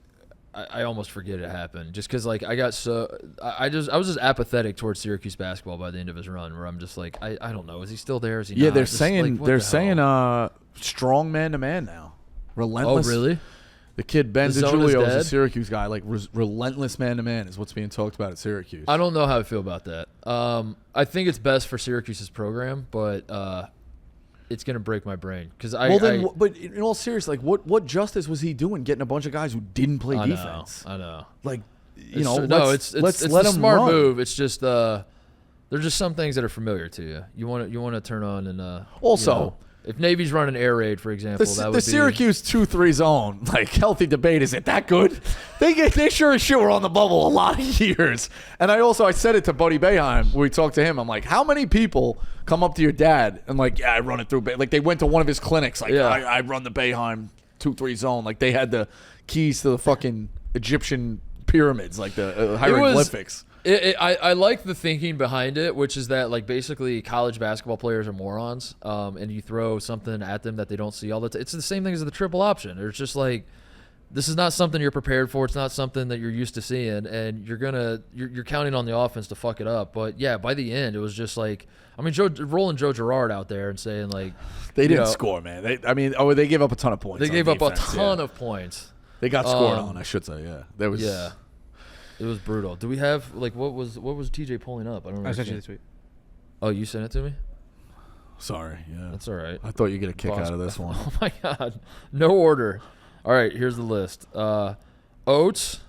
I almost forget it happened just because like I was just apathetic towards Syracuse basketball by the end of his run, where I'm just like I don't know, is he still there? Is he? Yeah, not? they're Just saying like, what the hell? Strong man to man now, relentless. Oh really? The kid Ben The zone is DiGiulio is a dead? Syracuse guy, like relentless man to man is what's being talked about at Syracuse. I don't know how I feel about that. I think it's best for Syracuse's program, but it's gonna break my brain because but in all seriousness, like what justice was he doing getting a bunch of guys who didn't play defense? I know. Like, it's let a him smart run. move. It's just there's just some things that are familiar to you. You want to turn on and also. If Navy's running air raid, for example, that would the Syracuse 2-3 zone, like healthy debate, is it that good? They sure as shit were on the bubble a lot of years. And I said it to Buddy Boeheim when we talked to him. I'm like, how many people come up to your dad and like, yeah, I run it through. Like they went to one of his clinics, like I run the Boeheim 2-3 zone. Like they had the keys to the fucking Egyptian pyramids, like the hieroglyphics. I like the thinking behind it, which is that like basically college basketball players are morons, and you throw something at them that they don't see all the time. It's the same thing as the triple option. It's just like this is not something you're prepared for. It's not something that you're used to seeing, and you're counting on the offense to fuck it up. But yeah, by the end, it was just like rolling Joe Girard out there and saying like they didn't score, man. They gave up a ton of points. They gave up defense, a ton of points. They got scored on, I should say. Yeah, there was. Yeah. It was brutal. Do we have like what was TJ pulling up? I don't know. I sent you the tweet. Oh, you sent it to me? Sorry. Yeah. That's all right. I thought you'd get a kick out of this one. Oh my god. No order. All right, here's the list. Oates,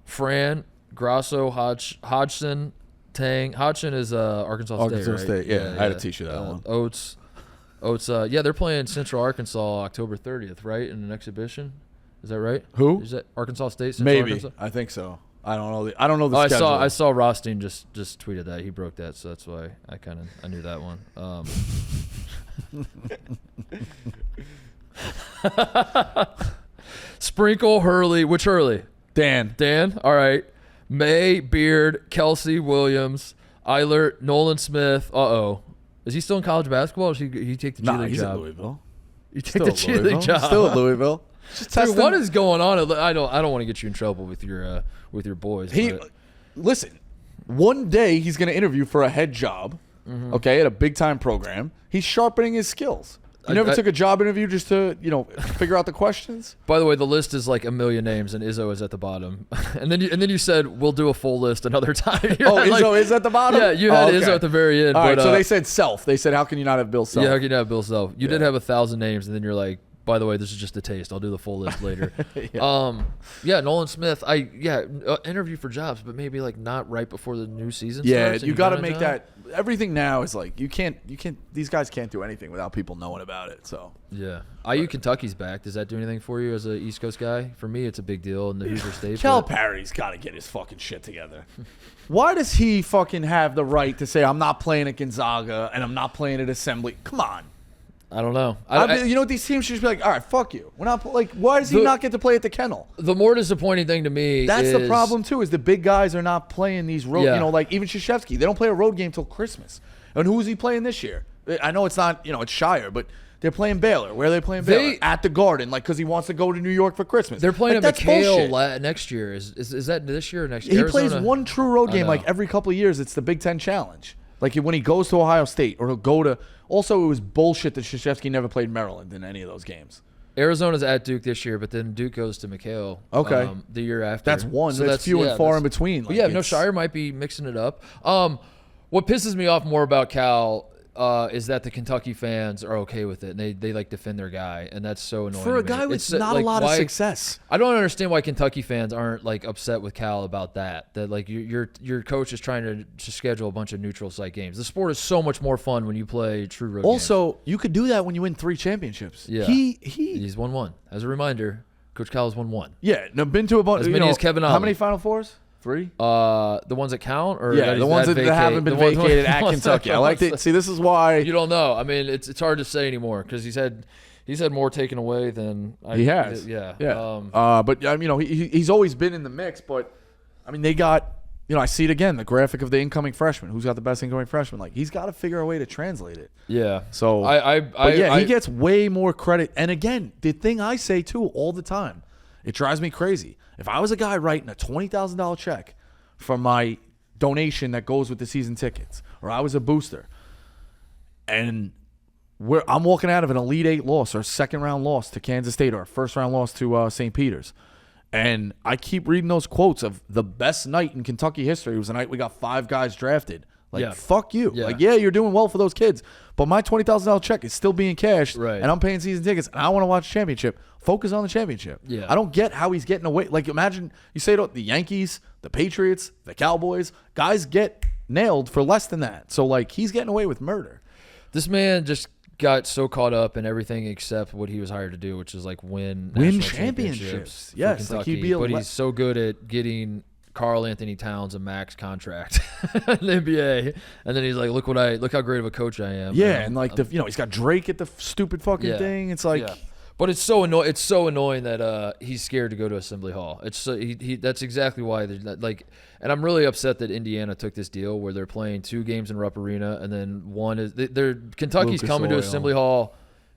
Fran, Grasso, Hodgson, Tang. Hodgson is Arkansas State, right? State. Yeah, I had to teach you that one. Oates. Yeah, they're playing Central Arkansas October 30th, right? In an exhibition. Is that right? Who? Is that Arkansas State? Central Maybe. Arkansas? I think so. I don't know the schedule. I saw Rothstein just tweeted that. He broke that, so that's why I knew that one. Sprinkle, Hurley. Which Hurley? Dan. All right. May, Beard, Kelsey, Williams, Eilert, Nolan Smith. Is he still in college basketball? Or does he take the G League he's job? at Louisville. You take the G League job. Still at Louisville. Dude, what is going on? I don't want to get you in trouble with your boys. Listen. One day he's going to interview for a head job, okay, at a big time program. He's sharpening his skills. You never took a job interview just to figure out the questions. By the way, the list is like a million names, and Izzo is at the bottom. and then you said we'll do a full list another time. Izzo is at the bottom. Yeah, you had Izzo at the very end. All right, but, so they said Self. They said, how can you not have Bill Self? Yeah, how can you not have Bill Self? You did have 1,000 names, and then you're like, By the way, this is just a taste. I'll do the full list later. Yeah, Nolan Smith. Interview for jobs, but maybe like not right before the new season starts. You got to make that. Everything now is like you can't. These guys can't do anything without people knowing about it. So yeah, IU Kentucky's back. Does that do anything for you as an East Coast guy? For me, it's a big deal in the Hoosier State. Calipari's got to get his fucking shit together. Why does he fucking have the right to say I'm not playing at Gonzaga and I'm not playing at Assembly? Come on. I don't know. You know what, these teams should just be like, all right, fuck you. We're not like. Why does he not get to play at the Kennel? The more disappointing thing to me That's the problem too, is the big guys are not playing these road. Yeah. You know, like even Krzyzewski, they don't play a road game till Christmas. And who is he playing this year? I know it's not, it's Shire, but they're playing Baylor. Where are they playing Baylor? At the Garden, like because he wants to go to New York for Christmas. They're playing like, at McHale next year. Is that this year or next year? He plays one true road game like every couple of years. It's the Big Ten Challenge. Like when he goes to Ohio State or he'll go to. Also, it was bullshit that Krzyzewski never played Maryland in any of those games. Arizona's at Duke this year, but then Duke goes to McHale. Okay. The year after. That's one. So that's few and far in between. Like, Shire might be mixing it up. What pisses me off more about Cal is that the Kentucky fans are okay with it, and they like defend their guy, and that's so annoying. For a guy with not a lot of success. I don't understand why Kentucky fans aren't like upset with Cal about that. That like your coach is trying to schedule a bunch of neutral site games. The sport is so much more fun when you play true road games. Also, you could do that when you win 3 championships. Yeah. He's won 1. As a reminder, Coach Cal has won 1. Yeah, no, been to a bunch. As many as Kevin Ollie. How many Final Fours? 3? The ones that count, or the ones that haven't been vacated at Kentucky. I like it. See, this is why you don't know. I mean, it's hard to say anymore because he's had more taken away than he has. Yeah. But he's always been in the mix. But I mean, they got. I see it again. The graphic of the incoming freshman. Who's got the best incoming freshman? Like he's got to figure a way to translate it. Yeah. So he gets way more credit. And again, the thing I say too all the time, it drives me crazy. If I was a guy writing a $20,000 check for my donation that goes with the season tickets, or I was a booster, and I'm walking out of an Elite 8 loss or a second-round loss to Kansas State or a first-round loss to St. Peter's, and I keep reading those quotes of the best night in Kentucky history was the night we got 5 guys drafted. Like, fuck you. Yeah. Like, you're doing well for those kids, but my $20,000 check is still being cashed, right, and I'm paying season tickets, and I want to watch a championship. Focus on the championship. Yeah. I don't get how he's getting away. Like, imagine you say to the Yankees, the Patriots, the Cowboys, guys get nailed for less than that. So, like, he's getting away with murder. This man just got so caught up in everything except what he was hired to do, which is, like, win championships. Yes, like he's so good at getting Karl Anthony Towns a max contract in the NBA, and then he's like, look how great of a coach I am. Yeah, and like he's got Drake at the stupid fucking thing. It's like, but it's so annoying. It's so annoying that he's scared to go to Assembly Hall. It's so, that's exactly why and I'm really upset that Indiana took this deal where they're playing 2 games in Rupp Arena, and then one is Kentucky's coming to Assembly Hall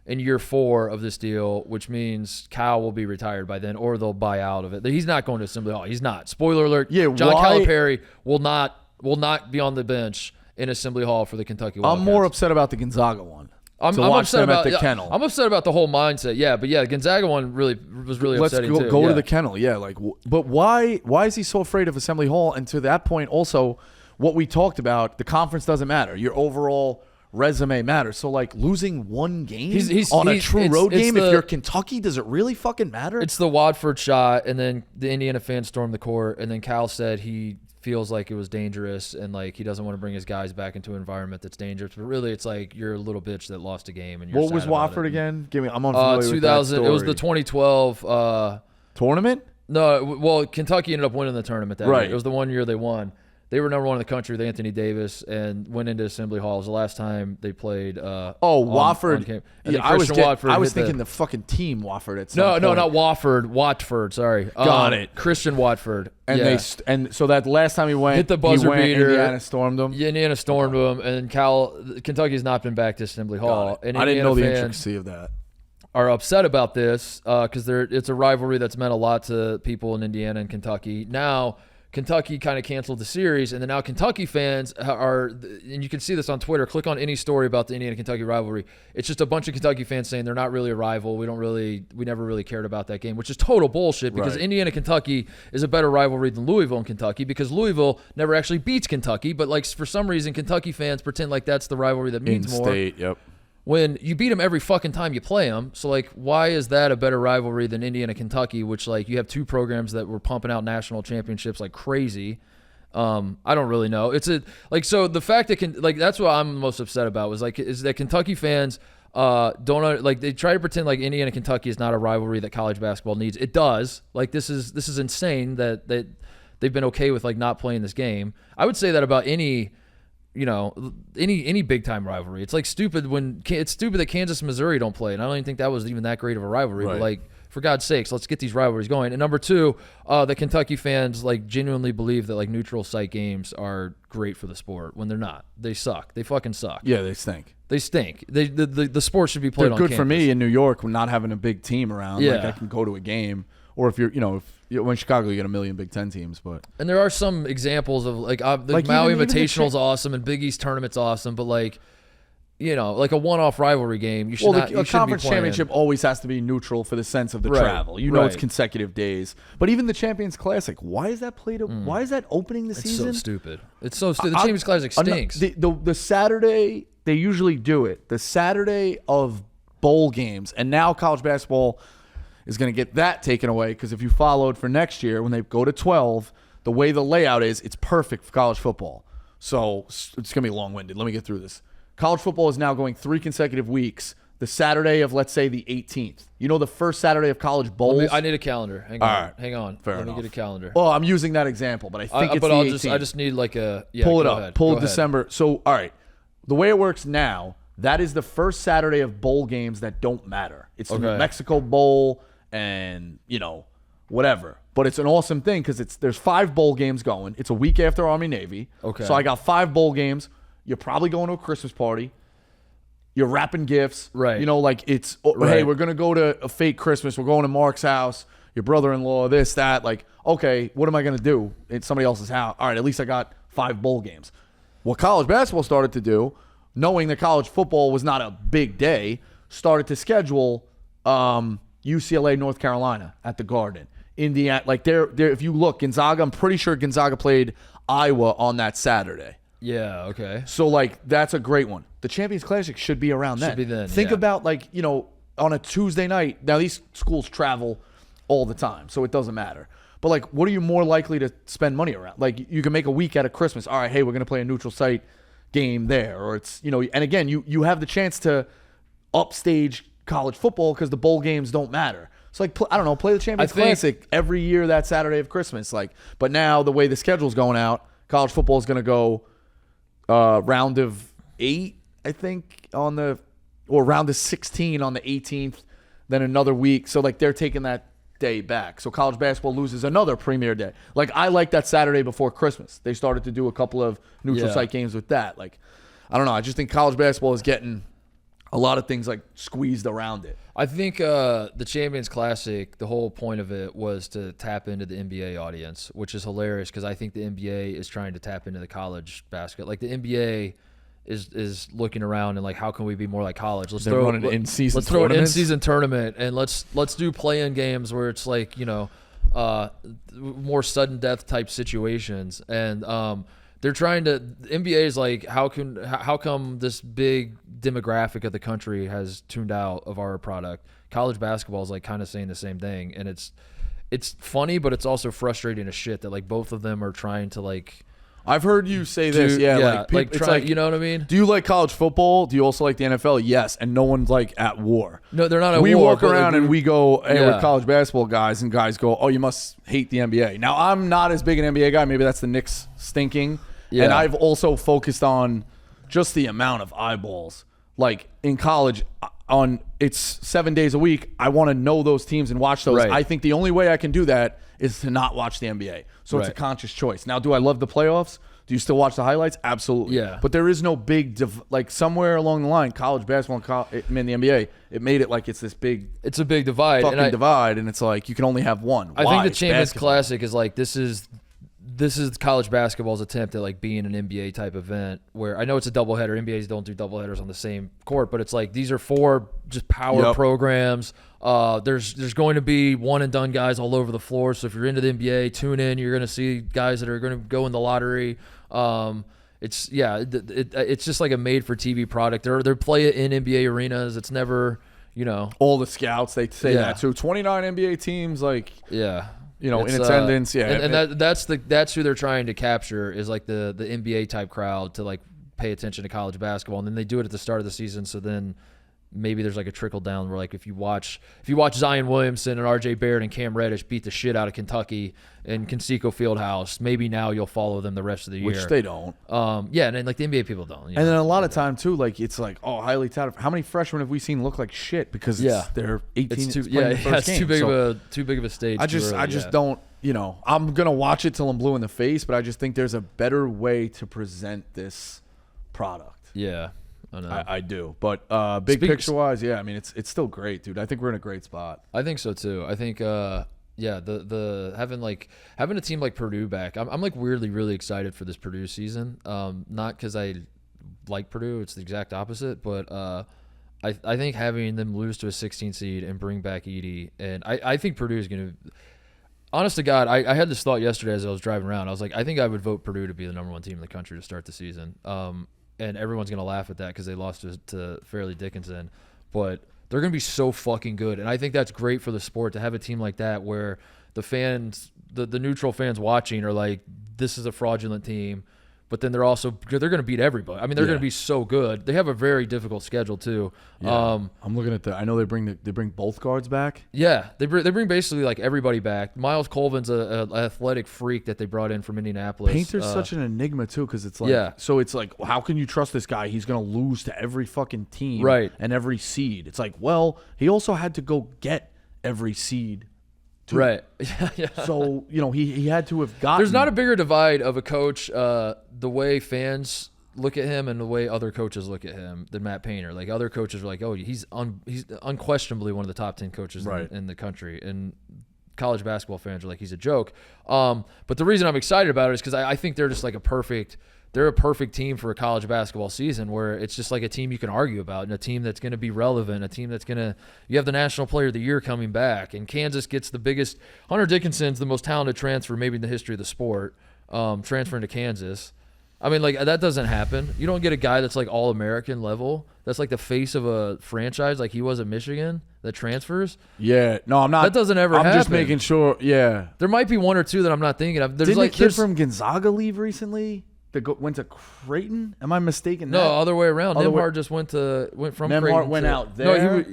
in year 4 of this deal, which means Cal will be retired by then, or they'll buy out of it. He's not going to Assembly Hall. He's not. Spoiler alert. Yeah, John Calipari will not be on the bench in Assembly Hall for the Kentucky Wildcats. I'm more upset about the Gonzaga one. I'm upset about the Kennel. I'm upset about the whole mindset. Yeah, but the Gonzaga one was really upsetting too. Let's go to the Kennel. Yeah, like, but why is he so afraid of Assembly Hall? And to that point, also, what we talked about, the conference doesn't matter. Your overall resume matters. So, like, losing 1 game on a true road game, if you're Kentucky, does it really fucking matter? It's the Watford shot, and then the Indiana fans stormed the court, and then Cal said he feels like it was dangerous, and like he doesn't want to bring his guys back into an environment that's dangerous. But really, it's like you're a little bitch that lost a game. And you're what was Watford again? I'm unfamiliar 2000. With that story. It was the 2012 tournament. No, well, Kentucky ended up winning the tournament that year. It was the one year they won. They were number 1 in the country with Anthony Davis and went into Assembly Hall. It was the last time they played. Wofford. Watford. I was thinking the fucking team Wofford at some point. No, not Wofford. Watford. Sorry. Got it. Christian Watford. And so that last time he went, hit the buzzer beater. Indiana stormed him. Yeah, Indiana stormed him, and Kentucky's not been back to Assembly Hall. And I didn't know the intricacy of that. Are upset about this because it's a rivalry that's meant a lot to people in Indiana and Kentucky. Now, Kentucky kind of canceled the series, and then now Kentucky fans are, and you can see this on Twitter, click on any story about the Indiana-Kentucky rivalry. It's just a bunch of Kentucky fans saying they're not really a rival. We never really cared about that game, which is total bullshit because Indiana-Kentucky is a better rivalry than Louisville and Kentucky because Louisville never actually beats Kentucky, but like for some reason Kentucky fans pretend like that's the rivalry that means more. In-state, yep. when you beat them every fucking time you play them. So, like, why is that a better rivalry than Indiana, Kentucky, which, like, you have two programs that were pumping out national championships like crazy? I don't really know. So the fact that that's what I'm most upset about is that Kentucky fans don't like, they try to pretend like Indiana, Kentucky is not a rivalry that college basketball needs. It does. Like, this is insane that they've been okay with like not playing this game. I would say that about any big time rivalry. It's like stupid that Kansas and Missouri don't play, and I don't even think that was even that great of a rivalry. Right. But like, for God's sakes, let's get these rivalries going. And number two, the Kentucky fans like genuinely believe that like neutral site games are great for the sport when they're not. They suck. They fucking suck. Yeah, they stink. They stink. The sport should be played They're on good campus. for me in New York, not having a big team around. Yeah. Like, I can go to a game, or if you're, in Chicago, you get a million Big Ten teams, but. And there are some examples of like the Like Maui even the Invitational's awesome and Big East Tournament's awesome, but like, like a one-off rivalry game, you should A conference championship always has to be neutral for the sense of the travel. It's consecutive days. But even the Champions Classic, why is that played? Why is that opening the season? It's so stupid. It's so stupid. The Champions Classic stinks. The Saturday, they usually do it. The Saturday of bowl games, and now college basketball is going to get that taken away, because if you followed for next year, when they go to 12, the way the layout is, it's perfect for college football. So it's going to be long-winded. Let me get through this. College football is now going 3 consecutive weeks. The Saturday of, let's say, the 18th. The first Saturday of college bowls? I need a calendar. Hang on. Fair enough. Let me get a calendar. Well, I'm using that example, but I think it's but the I'll 18th. I just need like a... Yeah, pull it go up. ahead. Pull Go ahead. December. So, all right. The way it works now, that is the first Saturday of bowl games that don't matter. It's the New Mexico Bowl and, whatever. But it's an awesome thing because there's 5 bowl games going. It's a week after Army-Navy. Okay. So I got 5 bowl games. You're probably going to a Christmas party. You're wrapping gifts. Right. Hey, we're going to go to a fake Christmas. We're going to Mark's house, your brother-in-law, this, that. Like, okay, what am I going to do? It's somebody else's house. All right, at least I got 5 bowl games. What college basketball started to do, knowing that college football was not a big day, started to schedule UCLA, North Carolina at the Garden. Indiana, like if you look, Gonzaga, I'm pretty sure Gonzaga played Iowa on that Saturday. Yeah, okay. So, like, that's a great one. The Champions Classic should be around then. Should be then, Think about, like, on a Tuesday night. Now, these schools travel all the time, so it doesn't matter. But, like, what are you more likely to spend money around? Like, you can make a week out of Christmas. All right, hey, we're going to play a neutral site game there. Or it's, and again, you have the chance to upstage college football because the bowl games don't matter. So, like, I don't know, play the Champions Classic every year that Saturday of Christmas. Like, but now the way the schedule's going out, college football is going to go round of 8, I think, or round of 16 on the 18th, then another week. So, like, they're taking that day back. So college basketball loses another premier day. Like, I like that Saturday before Christmas. They started to do a couple of neutral site games with that. Like, I don't know. I just think college basketball is getting a lot of things like squeezed around it. I think the Champions Classic, the whole point of it was to tap into the NBA audience, which is hilarious because I think the NBA is trying to tap into the college basket. Like, the NBA is looking around and like, how can we be more like college? Let's throw an in-season tournament and let's do play-in games where it's like, more sudden death type situations. And they're trying to. The NBA is like, how come this big demographic of the country has tuned out of our product? College basketball is like kind of saying the same thing, and it's funny, but it's also frustrating as shit that like both of them are trying to like. I've heard you say this, you know what I mean? Do you like college football? Do you also like the NFL? Yes, and no one's like at war. No, they're not at war. We walk around and we go, hey, we're college basketball guys, and guys go, oh, you must hate the NBA. Now, I'm not as big an NBA guy. Maybe that's the Knicks stinking. Yeah. And I've also focused on just the amount of eyeballs. Like, in college, it's 7 days a week. I want to know those teams and watch those. Right. I think the only way I can do that is to not watch the NBA. So it's a conscious choice. Now, do I love the playoffs? Do you still watch the highlights? Absolutely. Yeah. But there is no big, like somewhere along the line, college basketball and the NBA, it made it like it's this big. It's a big divide. Divide, and it's like you can only have one. I think the Champions Classic is like, this is college basketball's attempt at like being an NBA type event where I know it's a doubleheader. NBAs don't do doubleheaders on the same court, but it's like these are 4 just power programs. There's going to be one and done guys all over the floor. So if you're into the NBA, tune in. You're going to see guys that are going to go in the lottery. it's it's just like a made for TV product. They play it in NBA arenas. It's never, you know, all the scouts they say that too. 29 NBA teams, like you know, in attendance. And that's who they're trying to capture is like the NBA type crowd to like pay attention to college basketball, and then they do it at the start of the season. So then maybe there's like a trickle down where like if you watch Zion Williamson and RJ Barrett and Cam Reddish beat the shit out of Kentucky in Conseco Fieldhouse, maybe now you'll follow them the rest of the year. Which they don't. And then like the NBA people don't. And then a lot of time too, like it's like, oh, highly touted. How many freshmen have we seen look like shit because they're 18? It's too big of a stage. I just don't. You know, I'm gonna watch it till I'm blue in the face, but I just think there's a better way to present this product. Yeah. I know. I do, but big picture wise, I mean it's still great, dude. I think we're in a great spot. I think so too. I think the having a team like Purdue back, I'm like weirdly really excited for this Purdue season. Not because I like Purdue, it's the exact opposite, but I think having them lose to a 16 seed and bring back Edey, and I think Purdue is gonna. Honest to God, I had this thought yesterday as I was driving around. I was like, I think I would vote Purdue to be the #1 team in the country to start the season. And everyone's going to laugh at that because they lost to Fairleigh Dickinson. But they're going to be so fucking good. And I think that's great for the sport to have a team like that where the fans, the neutral fans watching are like, this is a fraudulent team. But then they're going to beat everybody. I mean, they're going to be so good. They have a very difficult schedule too. Yeah. I'm looking at I know they bring both guards back. Yeah, they bring basically like everybody back. Miles Colvin's an athletic freak that they brought in from Indianapolis. Painter's such an enigma too because it's like so it's like how can you trust this guy? He's going to lose to every fucking team and every seed. It's like, well, he also had to go get every seed. Right. So, you know, he had to have gotten. There's not a bigger divide of a coach, the way fans look at him and the way other coaches look at him than Matt Painter. Like other coaches are like, oh, he's unquestionably one of the top 10 coaches in the country. And college basketball fans are like, he's a joke. But the reason I'm excited about it is because I think they're just like a perfect team for a college basketball season where it's just like a team you can argue about and a team that's going to be relevant, a team that's going to – you have the National Player of the Year coming back, and Kansas gets the biggest – Hunter Dickinson's the most talented transfer maybe in the history of the sport, transferring to Kansas. I mean, like, that doesn't happen. You don't get a guy that's like all-American level. That's like the face of a franchise like he was at Michigan that transfers. Yeah. No, I'm not. That doesn't ever happen. I'm just making sure, There might be one or two that I'm not thinking of. Didn't a kid from Gonzaga leave recently? Went to Creighton? Am I mistaken? No, other way around. Nembhard just went from Nembhard Creighton. Went out there? No,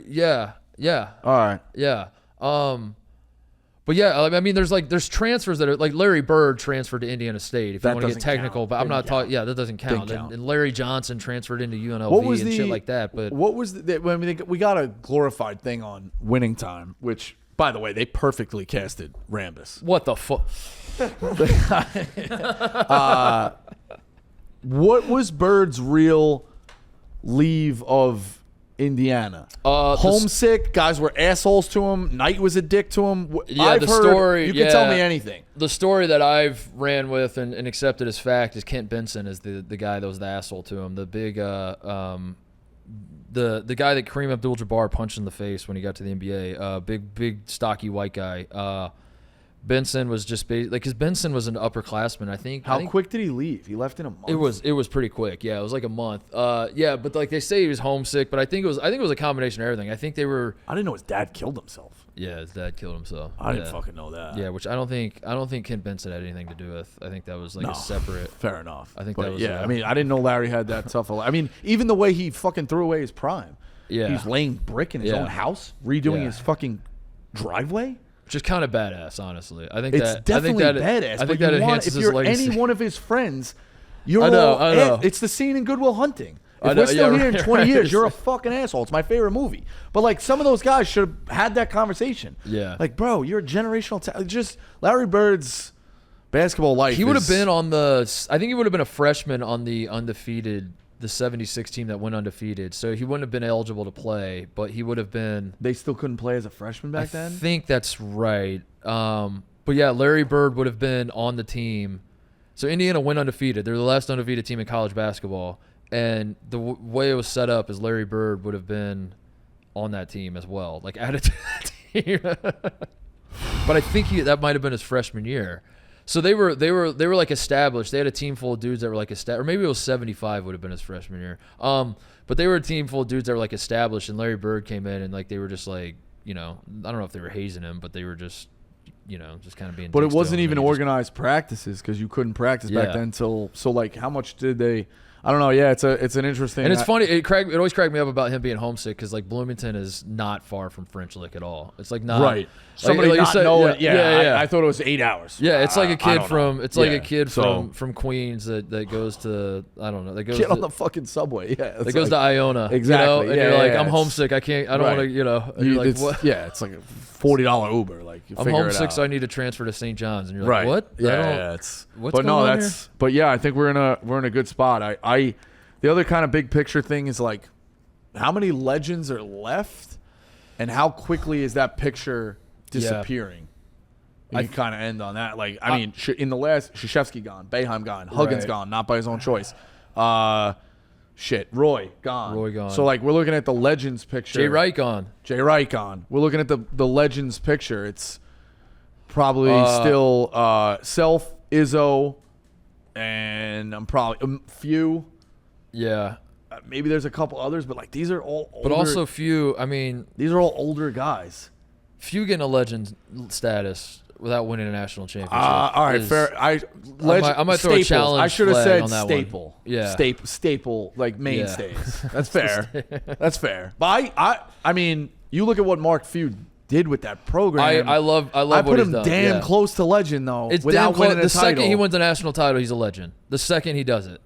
yeah. All right. Yeah. But yeah, I mean, there's transfers that are like Larry Bird transferred to Indiana State. If you want to get technical, count. But I'm not talking. Yeah, that doesn't count. And Larry Johnson transferred into UNLV and shit like that. But what was we got a glorified thing on Winning Time, which by the way they perfectly casted Rambis. What the fuck? What was Bird's real leave of Indiana? Homesick. Guys were assholes to him. Knight was a dick to him. Yeah, I've heard, story. You can tell me anything. The story that I've ran with and accepted as fact is Kent Benson is the guy that was the asshole to him. The big the guy that Kareem Abdul-Jabbar punched in the face when he got to the NBA. Big stocky white guy. Benson was just because Benson was an upperclassman. I think. How quick did he leave? He left in a month. It was pretty quick. Yeah, it was like a month. But like they say he was homesick, but I think it was a combination of everything. I think they were. I didn't know his dad killed himself. Yeah, his dad killed himself. I didn't fucking know that. Yeah, which I don't think Kent Benson had anything to do with. I think that was like a separate. Fair enough. I think that was. Yeah, I mean, I didn't know Larry had that tough. I mean, even the way he fucking threw away his prime. Yeah, he's laying brick in his own house, redoing his fucking driveway. Which is kind of badass, honestly. I think it's definitely badass. I think that enhances if you're his legacy. any one of his friends, you're I know. It's the scene in Good Will Hunting. If we're still here in 20 years, you're a fucking asshole. It's my favorite movie. But like some of those guys should have had that conversation. Yeah. Like, bro, you're a generational talent. Just Larry Bird's basketball life. He would have been I think he would have been a freshman on the undefeated. The 76 team that went undefeated. So he wouldn't have been eligible to play, but he would have been... They still couldn't play as a freshman back then? I think that's right. But yeah, Larry Bird would have been on the team. So Indiana went undefeated. They're the last undefeated team in college basketball. And the way it was set up is Larry Bird would have been on that team as well. Like added to that team. But I think that might have been his freshman year. So they were like established. They had a team full of dudes that were like established, or maybe it was 75 would have been his freshman year. But they were a team full of dudes that were like established, and Larry Bird came in and like they were just like, I don't know if they were hazing him, but they were just, just kind of being. But it wasn't even organized practices because you couldn't practice back then. So like, how much did they? I don't know. Yeah, it's an interesting. And it's funny. It always cracked me up about him being homesick because like Bloomington is not far from French Lick at all. It's like not right. Somebody not know it. Yeah. I thought it was 8 hours. Yeah, it's like a kid from from Queens that goes to get on the fucking subway. Yeah, that goes to Iona. Exactly. And you're like, I'm homesick. I can't. I don't want to. And you're like, what? Yeah, it's like a $40 Uber. Like I'm homesick, so I need to transfer to St. John's. And you're like, what? Yeah. What's going on here? But yeah, I think we're in a good spot. The other kind of big picture thing is like, how many legends are left, and how quickly is that picture disappearing? Yeah. You kind of end on that. Like, I mean, in the last, Krzyzewski gone, Boeheim gone, Huggins gone, not by his own choice. Roy gone. So like, we're looking at the legends picture. Jay Wright gone. We're looking at the legends picture. It's probably still Self, Izzo, and I'm probably few. Yeah. Maybe there's a couple others, but like these are all older. But also few, I mean, these are all older guys. Few getting a legend status without winning a national championship. All right, fair. I might throw a challenge. I should have said staple. One. Yeah. Staple like mainstays. Yeah. That's fair. That's fair. But I mean, you look at what Mark Few did with that program. I love I what put he's him done. damn close to legend though. It's without damn close. winning a The title. second he wins a national title, he's a legend. The second he does it.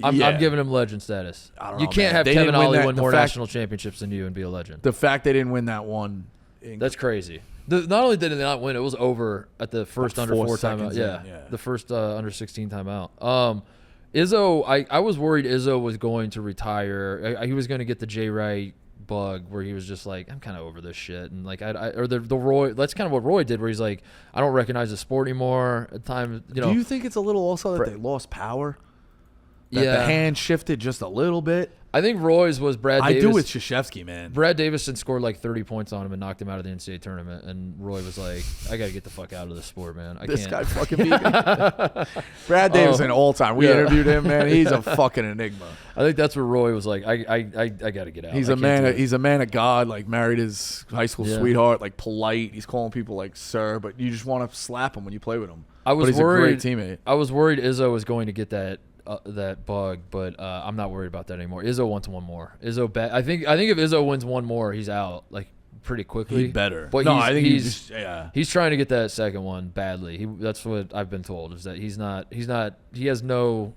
I'm giving him legend status. I don't know, you can't have they Kevin Ollie win more fact, national championships than you and be a legend. The fact they didn't win that one. That's crazy. Not only did they not win, it was over at the first under 4 timeout. Yeah, the first under 16 timeout. Izzo, I was worried Izzo was going to retire. He was going to get the Jay Wright bug where he was just like, I'm kind of over this shit, and like or the Roy. That's kind of what Roy did, where he's like, I don't recognize the sport anymore. At times, Do you think it's a little also that they lost power? That the hand shifted just a little bit. I think Roy's was Brad Davis. I do with Krzyzewski, man. Brad Davison scored like 30 points on him and knocked him out of the NCAA tournament, and Roy was like, I got to get the fuck out of this sport, man. This guy fucking beat me. Brad Davison, all time. We interviewed him, man. He's a fucking enigma. I think that's where Roy was like, I got to get out. He's a man of God, like married his high school sweetheart, like polite. He's calling people like sir, but you just want to slap him when you play with him. But he's a great teammate. I was worried Izzo was going to get that bug, but I'm not worried about that anymore. Izzo wants one more. I think if Izzo wins one more, he's out like pretty quickly. He better. But he's trying to get that second one badly. That's what I've been told, is that he has no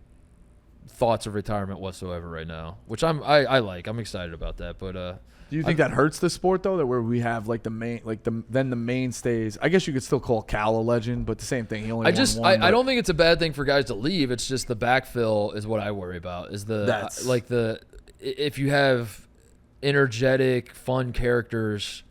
thoughts of retirement whatsoever right now, which I like. I'm excited about that, but do you think that hurts the sport though? That where we have like the mainstays. I guess you could still call Cal a legend, but the same thing. He only won one. I don't think it's a bad thing for guys to leave. It's just the backfill is what I worry about. If you have energetic, fun characters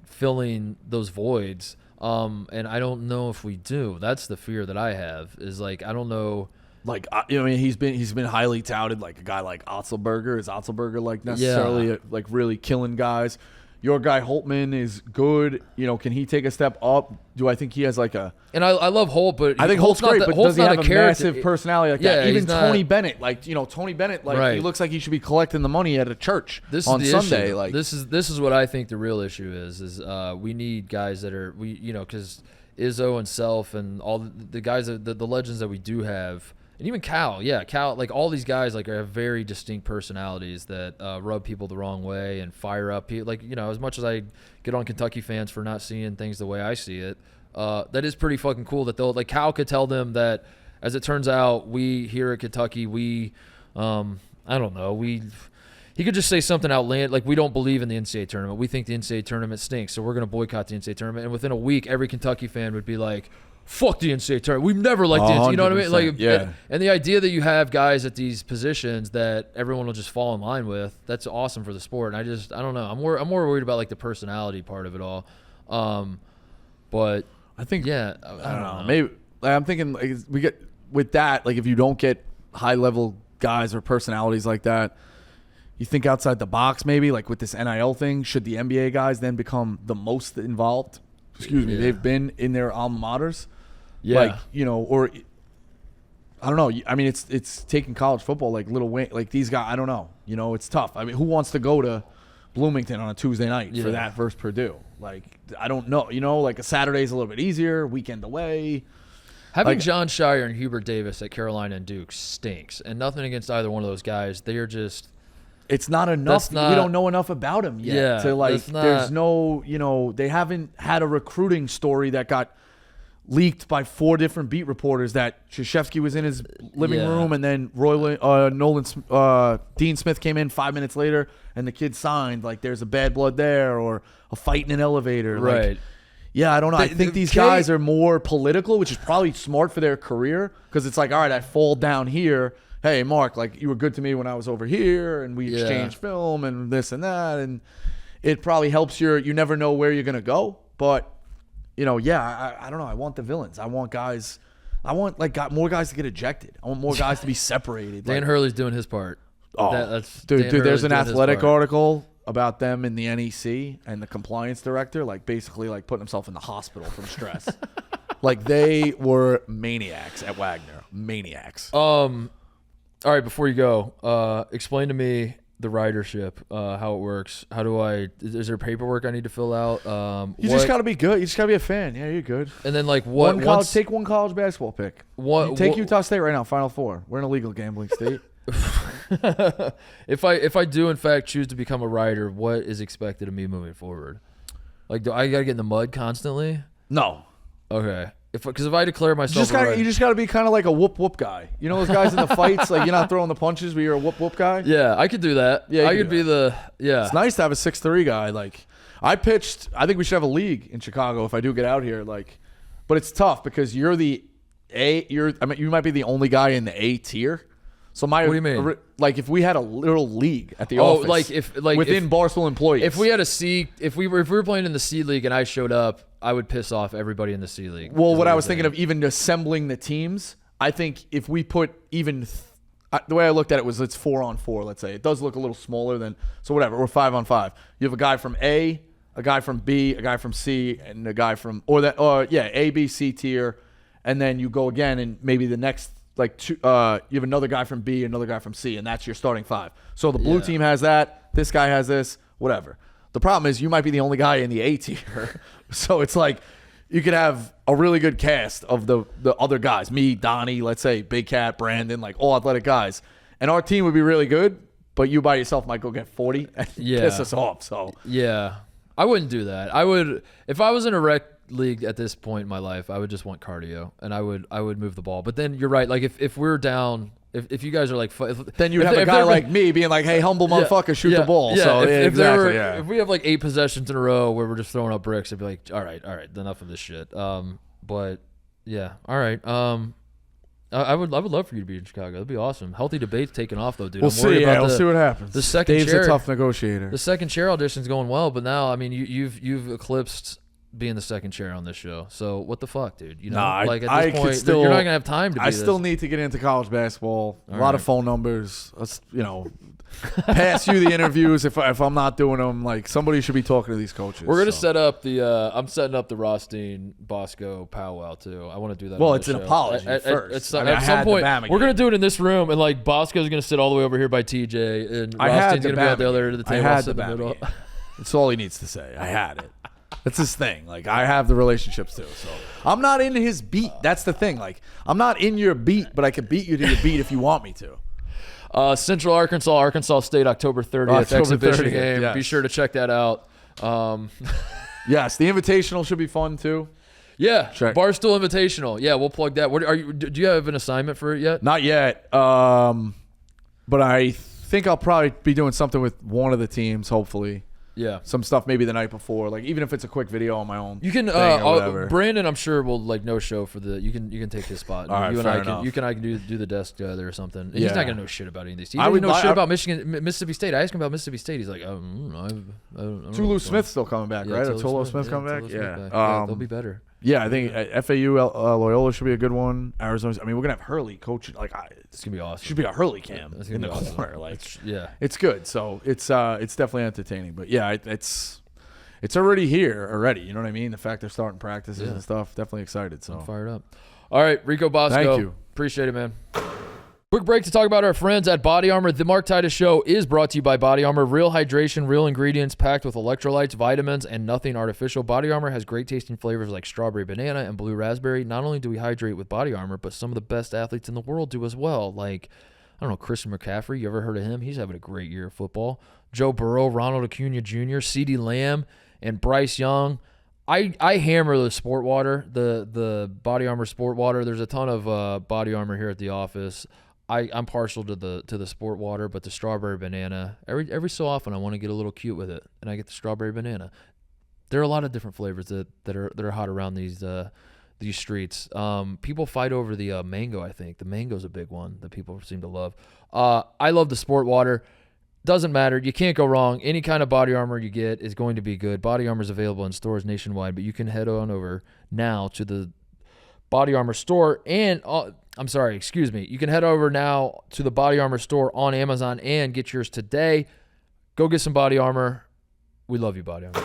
filling those voids, and I don't know if we do. That's the fear that I have. Is like, I don't know. Like, he's been highly touted, like a guy like Otzelberger. Is Otzelberger like necessarily like really killing guys? Your guy Holtman is good. Can he take a step up? Do I think he has like a? And I love Holt, but I think Holt's great. But does he have a massive personality like that? Even Tony Bennett, he looks like he should be collecting the money at a church on Sunday. Issue. Like this is what I think the real issue is we need guys that are because Izzo and Self and all the guys the legends that we do have. And even Cal, like all these guys like have very distinct personalities that rub people the wrong way and fire up people. Like, as much as I get on Kentucky fans for not seeing things the way I see it, that is pretty fucking cool that they'll, like, Cal could tell them that, as it turns out, we here at Kentucky, I don't know, he could just say something outlandish, like, we don't believe in the NCAA tournament. We think the NCAA tournament stinks, so we're going to boycott the NCAA tournament. And within a week, every Kentucky fan would be like, fuck the NCAA tournament. We've never liked the NCAA. You know what I mean? Like, and the idea that you have guys at these positions that everyone will just fall in line with, that's awesome for the sport. And I don't know. I'm more worried about like the personality part of it all. But I think, I don't know. Maybe I'm thinking like we get with that. Like if you don't get high level guys or personalities like that, you think outside the box. Maybe like with this NIL thing, should the NBA guys then become the most involved? They've been in their alma maters. Yeah. Like, you know, or I don't know. I mean, it's taking college football like Little Wayne, like these guys. I don't know. You know, it's tough. I mean, who wants to go to Bloomington on a Tuesday night for that versus Purdue? Like, I don't know. You know, like a Saturday's a little bit easier, weekend away. Having John Shire and Hubert Davis at Carolina and Duke stinks, and nothing against either one of those guys. They are just. It's not enough. We don't know enough about them yet. Yeah, to like, there's no, you know, they haven't had a recruiting story that got leaked by 4 different beat reporters that Krzyzewski was in his living room, and then Dean Smith came in 5 minutes later, and the kid signed. Like, there's a bad blood there, or a fight in an elevator. Right. Like, yeah, I don't know. I think these guys are more political, which is probably smart for their career, because it's like, all right, I fall down here. Hey, Mark, like, you were good to me when I was over here, and we exchanged film and this and that, and it probably helps you never know where you're going to go, but you know, I don't know. I want the villains. I want guys. I want more guys to get ejected. I want more guys to be separated. Dan Hurley's doing his part. Oh, dude, there's an Athletic article about them in the NEC and the compliance director, like basically like putting himself in the hospital from stress. Like they were maniacs at Wagner. Maniacs. All right, before you go, explain to me the ridership, how it works. How do is there paperwork I need to fill out? You just got to be good. You just got to be a fan. Yeah, you're good. And then like take one college basketball pick. Take Utah State right now, Final Four. We're in a legal gambling state. If I do in fact choose to become a rider, what is expected of me moving forward? Like, do I got to get in the mud constantly? No. Okay. Because if I declare myself, you just got to be kind of like a whoop guy. You know those guys in the fights, like you're not throwing the punches, but you're a whoop guy. Yeah, I could do that. Yeah, I could be the. Yeah, it's nice to have a 6'3" guy. Like I pitched. I think we should have a league in Chicago if I do get out here. Like, but it's tough because you're the A. You might be the only guy in the A tier. So what do you mean? Like if we had a little league at the office, within Barstool employees. If we had a C, if we were playing in the C League and I showed up, I would piss off everybody in the C League. Well, what I was thinking of, even assembling the teams, I think if we put even the way I looked at it was it's 4-on-4. Let's say it does look a little smaller than whatever. We're 5-on-5. You have a guy from A, a guy from B, a guy from C, and a guy from A, B, C tier, and then you go again and maybe the next. Like you have another guy from B, another guy from C, and that's your starting 5. So the blue team has that. This guy has this. Whatever. The problem is you might be the only guy in the A tier. So it's like you could have a really good cast of the other guys. Me, Donnie, let's say Big Cat, Brandon, like all athletic guys, and our team would be really good. But you by yourself might go get 40 and piss us off. So yeah, I wouldn't do that. I would if I was in a rec league at this point in my life, I would just want cardio and I would move the ball. But then you're right, like if we're down, if you guys are like then you have a guy like me being like, hey, humble motherfucker, shoot the ball. So if we have like 8 possessions in a row where we're just throwing up bricks, I'd be like, all right, enough of this shit. But yeah, all right. I would love for you to be in Chicago. That'd be awesome. Healthy Debate's taking off though, dude. We'll see. We'll see what happens. The second Dave's chair, a tough negotiator. The second chair audition's going well, but now I mean you've eclipsed being the second chair on this show. So what the fuck, dude? You know, like at this point, you're not gonna have time to. I still need to get into college basketball. A lot of phone numbers. Let's pass you the interviews if I'm not doing them. Like somebody should be talking to these coaches. We're gonna set up the. I'm setting up the Rothstein Bosco powwow too. I want to do that. Well, it's an apology first. At some point, we're gonna do it in this room, and like Bosco's gonna sit all the way over here by TJ, and Rothstein's gonna be at the other end of the table. I had the middle. That's all he needs to say. I had it. That's his thing. Like I have the relationships too. So I'm not in his beat. That's the thing. Like I'm not in your beat, but I can beat you to your beat if you want me to. Central Arkansas State, October 30th, exhibition 30th, game. Yes. Be sure to check that out. Yes, the Invitational should be fun too. Yeah, Barstool Invitational. Yeah, we'll plug that. Do you have an assignment for it yet? Not yet. But I think I'll probably be doing something with one of the teams, hopefully. Yeah, some stuff maybe the night before, like even if it's a quick video on my own. You can Brandon, I'm sure will like no show for the. You can take his spot. All right, you and I can do the desk together or something. He's not gonna know shit about any of these. He doesn't know shit about Mississippi State. I asked him about Mississippi State. He's like, Tulu Smith's still coming back, right? Tulu Smith coming back. Yeah, they'll be better. Yeah, I think FAU Loyola should be a good one. Arizona. I mean, we're gonna have Hurley coaching. Like, it's gonna be awesome. Should be a Hurley cam in the corner. Like, it's good. So it's definitely entertaining. But yeah, it's already here already. You know what I mean? The fact they're starting practices and stuff. Definitely excited. So I'm fired up. All right, Rico Bosco. Thank you. Appreciate it, man. Quick break to talk about our friends at BodyArmor. The Mark Titus Show is brought to you by BodyArmor. Real hydration, real ingredients packed with electrolytes, vitamins, and nothing artificial. BodyArmor has great tasting flavors like strawberry banana and blue raspberry. Not only do we hydrate with BodyArmor, but some of the best athletes in the world do as well. Like, I don't know, Christian McCaffrey. You ever heard of him? He's having a great year of football. Joe Burrow, Ronald Acuna Jr., CeeDee Lamb, and Bryce Young. I hammer the sport water, the BodyArmor sport water. There's a ton of BodyArmor here at the office. I'm partial to the sport water, but the strawberry banana, every so often I want to get a little cute with it, and I get the strawberry banana. There are a lot of different flavors that are hot around these streets. People fight over the mango, I think. The mango's a big one that people seem to love. I love the sport water. Doesn't matter. You can't go wrong. Any kind of BodyArmor you get is going to be good. BodyArmor is available in stores nationwide, but you can head on over now to the BodyArmor store and you can head over now to the BodyArmor store on Amazon and get yours today. Go get some BodyArmor. We love you, BodyArmor.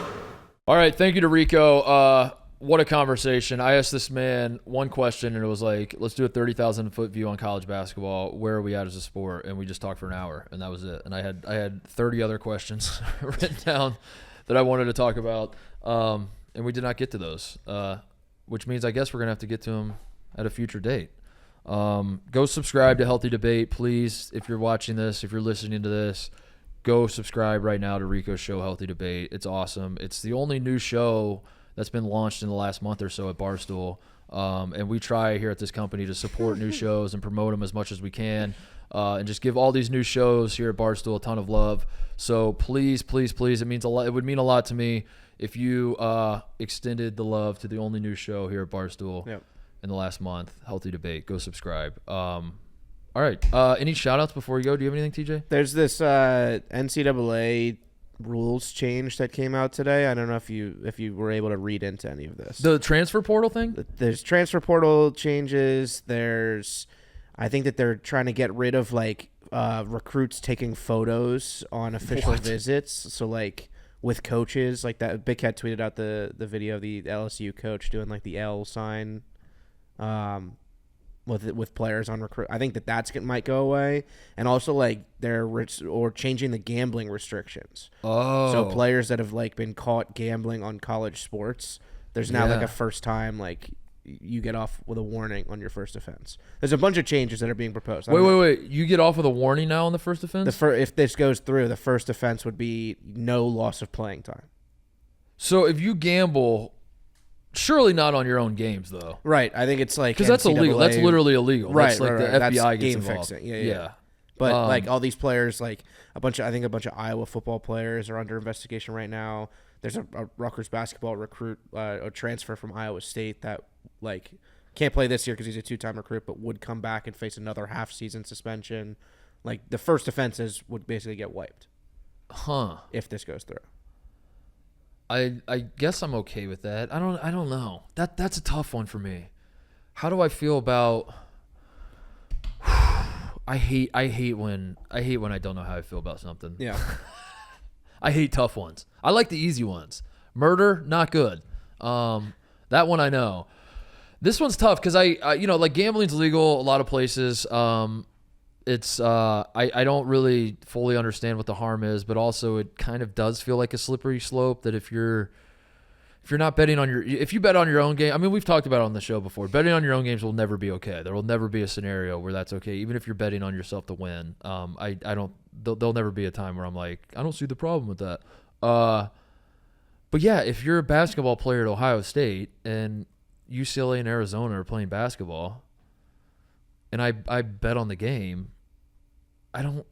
All right, thank you to Rico. What a conversation. I asked this man one question, and it was like, let's do a 30,000-foot view on college basketball. Where are we at as a sport? And we just talked for an hour, and that was it. And I had 30 other questions written down that I wanted to talk about, and we did not get to those, which means I guess we're going to have to get to them at a future date. Go subscribe to Healthy Debate, please. If you're watching this, if you're listening to this, go subscribe right now to Rico's show, Healthy Debate. It's awesome. It's the only new show that's been launched in the last month or so at Barstool. And we try here at this company to support new shows and promote them as much as we can, and just give all these new shows here at Barstool a ton of love. So please, please, please, it means a lot. It would mean a lot to me if you extended the love to the only new show here at Barstool in the last month, Healthy Debate. Go subscribe. All right. Any shout-outs before you go? Do you have anything, TJ? There's this NCAA rules change that came out today. I don't know if you were able to read into any of this. The transfer portal thing? There's transfer portal changes. I think that they're trying to get rid of recruits taking photos on official visits. So like with coaches, like that Big Cat tweeted out the video of the LSU coach doing like the L sign with players on recruit. I think that might go away, and also like they're changing the gambling restrictions. Oh, so players that have like been caught gambling on college sports, there's now like a first time like you get off with a warning on your first offense. There's a bunch of changes that are being proposed. Wait! You get off with a warning now on the first offense? If this goes through, the first offense would be no loss of playing time. So if you gamble. Surely not on your own games, though. Right. I think it's like because that's illegal. That's literally illegal. Right. That's like right, the right. FBI that's gets game involved. Fixing. Yeah. But like all these players, like a bunch of Iowa football players are under investigation right now. There's a Rutgers basketball recruit, a transfer from Iowa State that like can't play this year because he's a 2-time recruit, but would come back and face another half-season suspension. Like the first offenses would basically get wiped. If this goes through. I guess I'm okay with that. I don't know. That's a tough one for me. How do I feel about I hate when I don't know how I feel about something. Yeah. I hate tough ones. I like the easy ones. Murder, not good. That one I know. This one's tough because I like gambling's legal a lot of places. It's I don't really fully understand what the harm is, but also it kind of does feel like a slippery slope that if you're not betting on if you bet on your own game, I mean, we've talked about it on the show before, betting on your own games will never be okay. There will never be a scenario where that's okay, even if you're betting on yourself to win. There'll never be a time where I'm like, I don't see the problem with that. But yeah, if you're a basketball player at Ohio State and UCLA and Arizona are playing basketball and I bet on the game, I don't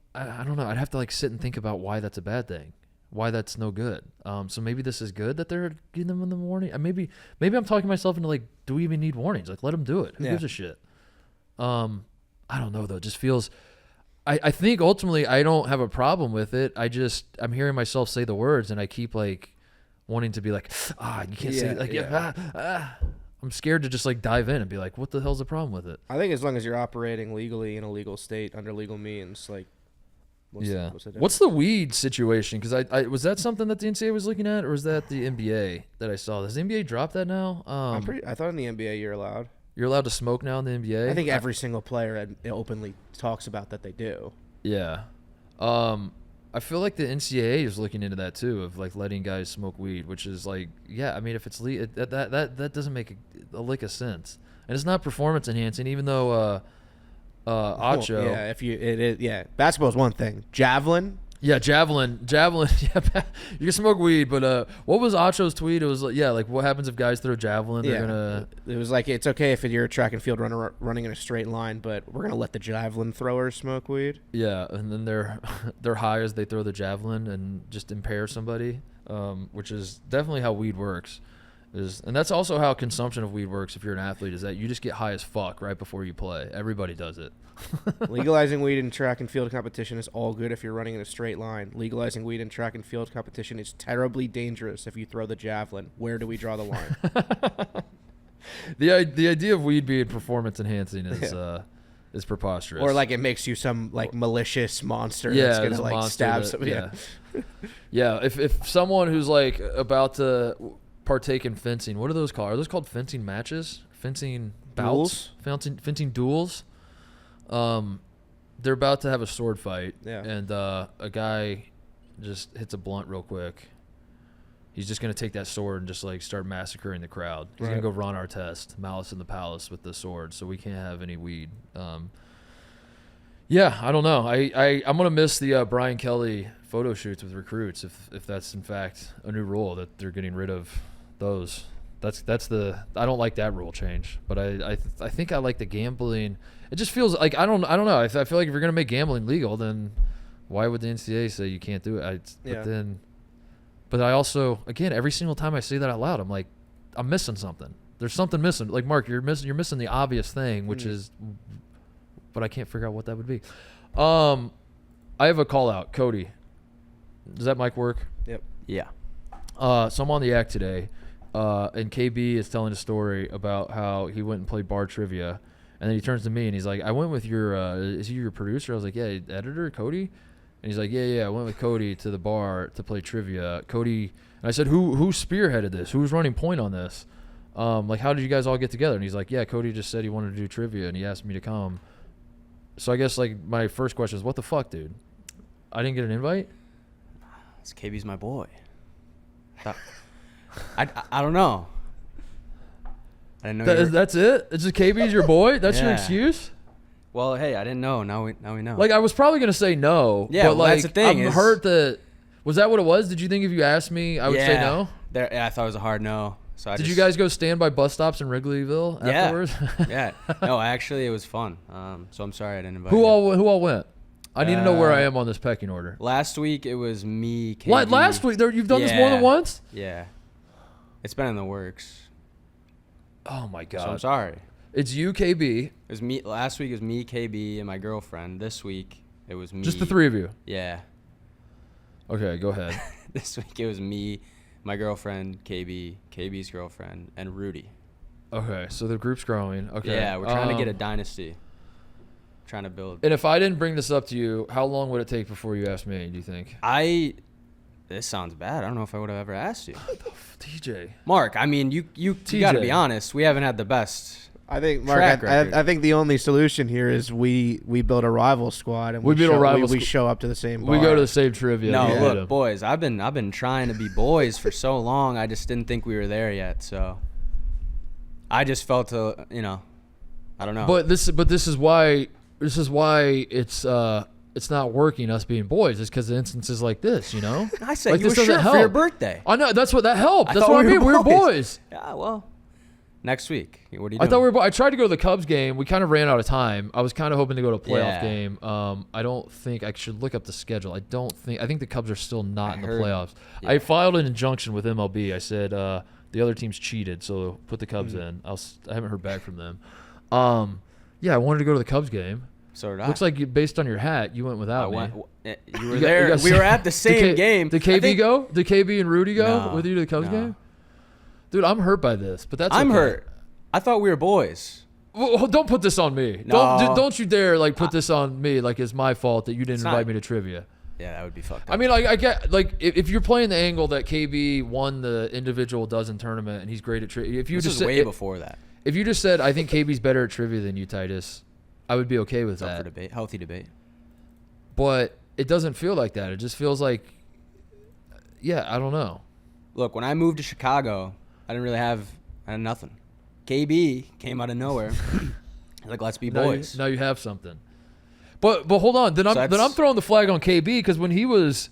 know. I'd have to like sit and think about why that's a bad thing, why that's no good. So maybe this is good that they're getting them in the warning. Maybe I'm talking myself into like, do we even need warnings? Like, let them do it. Who gives a shit? I don't know though. It just feels. I think ultimately I don't have a problem with it. I'm hearing myself say the words and I keep like wanting to be like, you can't say like I'm scared to just like dive in and be like, what the hell's the problem with it? I think as long as you're operating legally in a legal state under legal means, like, what's the weed situation? Because I was that something that the NCAA was looking at, or was that the NBA that I saw? Does the NBA drop that now? I thought in the NBA you're allowed. You're allowed to smoke now in the NBA. I think every single player openly talks about that they do. Yeah. I feel like the NCAA is looking into that too, of like letting guys smoke weed, which is like, yeah, I mean, if it's that doesn't make a lick of sense, and it's not performance enhancing, even though Acho. Yeah, it is. Yeah, basketball is one thing. Javelin. Yeah, javelin. Yeah, you can smoke weed, but what was Acho's tweet? It was like, yeah, like what happens if guys throw javelin? They're gonna. It was like, it's okay if you're a track and field runner running in a straight line, but we're gonna let the javelin throwers smoke weed. Yeah, and then they're high as they throw the javelin and just impair somebody, which is definitely how weed works. And that's also how consumption of weed works if you're an athlete, is that you just get high as fuck right before you play. Everybody does it. Legalizing weed in track and field competition is all good if you're running in a straight line. Legalizing weed in track and field competition is terribly dangerous if you throw the javelin. Where do we draw the line? The idea of weed being performance enhancing is preposterous. Or like it makes you some like malicious monster that's gonna like stab somebody. Yeah. Yeah, if someone who's like about to partake in fencing, what are those called? Are those called fencing matches? Fencing bouts? Fencing duels? They're about to have a sword fight, and a guy just hits a blunt real quick. He's just going to take that sword and just like start massacring the crowd. He's going to go run our test, Malice in the Palace, with the sword, so we can't have any weed. Yeah, I don't know. I'm going to miss the Brian Kelly photo shoots with recruits if that's in fact a new rule that they're getting rid of those. I don't like that rule change, but I think I like the gambling. It just feels like I don't know. I feel like if you're gonna make gambling legal, then why would the NCAA say you can't do it? But I also, again, every single time I say that out loud, I'm like, I'm missing something. There's something missing. Like Mark, you're missing the obvious thing, which is, but I can't figure out what that would be. I have a call out, Kody. Does that mic work? Yep. Yeah. So I'm on the act today, and KB is telling a story about how he went and played bar trivia, and then he turns to me and he's like, "I went with your is he your producer?" I was like, "Yeah, editor, Kody." And he's like, "Yeah, I went with Kody to the bar to play trivia." Kody, and I said, "Who spearheaded this? Who was running point on this? Like, how did you guys all get together?" And he's like, "Yeah, Kody just said he wanted to do trivia, and he asked me to come." So I guess like my first question is, what the fuck, dude? I didn't get an invite. KB's my boy. I don't know. I didn't know. That's it? It's just KB's your boy? That's your excuse? Well, hey, I didn't know. Now we know. Like, I was probably gonna say no. Yeah, but well, like, that's the thing. I'm hurt that. Was that what it was? Did you think if you asked me, I would say no? I thought it was a hard no. So Did you guys go stand by bus stops in Wrigleyville afterwards? Yeah. No, actually, it was fun. So I'm sorry I didn't invite Who you. all went? I need to know where I am on this pecking order. Last week it was me, KD. What? Last week? You've done this more than once? Yeah. It's been in the works. Oh my god. So I'm sorry. It's you, KB. It was me. Last week it was me, KB, and my girlfriend. This week it was me. Just the three of you? Yeah. Okay, go ahead. This week it was me, my girlfriend, KB, KB's girlfriend, and Rudy. Okay, so the group's growing. Okay. Yeah, we're trying to get a dynasty. Trying to build. And if I didn't bring this up to you, how long would it take before you asked me, do you think? This sounds bad. I don't know if I would have ever asked you. TJ. Mark, I mean, you got to be honest. We haven't had the best. I think, Mark, I think the only solution here is we build a rival squad and we show up to the same bar. We go to the same trivia. No, look, boys, I've been trying to be boys for so long. I just didn't think we were there yet. So I just felt I don't know. But this is why it's not working, us being boys. It's because of instances like this, I said like you were sure for your birthday. I know, that's what that helped. That's what I mean. We were boys. Yeah, well, next week. What are you doing? I thought I tried to go to the Cubs game. We kind of ran out of time. I was kind of hoping to go to a playoff game. I don't think I should look up the schedule. I think the Cubs are still not in the playoffs. Yeah. I filed an injunction with MLB. I said the other team's cheated, so put the Cubs in. I haven't heard back from them. Yeah, I wanted to go to the Cubs game. So did I. Looks like based on your hat, you went without me. You were there. We were at the same game. Did KB go? Did KB and Rudy go with you to the Cubs game? Dude, I'm hurt by this, but that's I'm okay. hurt. I thought we were boys. Well, don't put this on me. No. Don't you dare put this on me like it's my fault that you didn't invite me to trivia. Yeah, that would be fucked up. I mean, I get if you're playing the angle that KB won the individual dozen tournament and he's great at trivia. This was way before that. if you just said I think KB's better at trivia than you, Titus, I would be okay with It's up that. for debate, healthy debate. But it doesn't feel like that. It just feels like, yeah, I don't know. Look, when I moved to Chicago, I had nothing. KB came out of nowhere. Like, let's be boys. Now you have something. But hold on. Then I'm throwing the flag on KB because when he was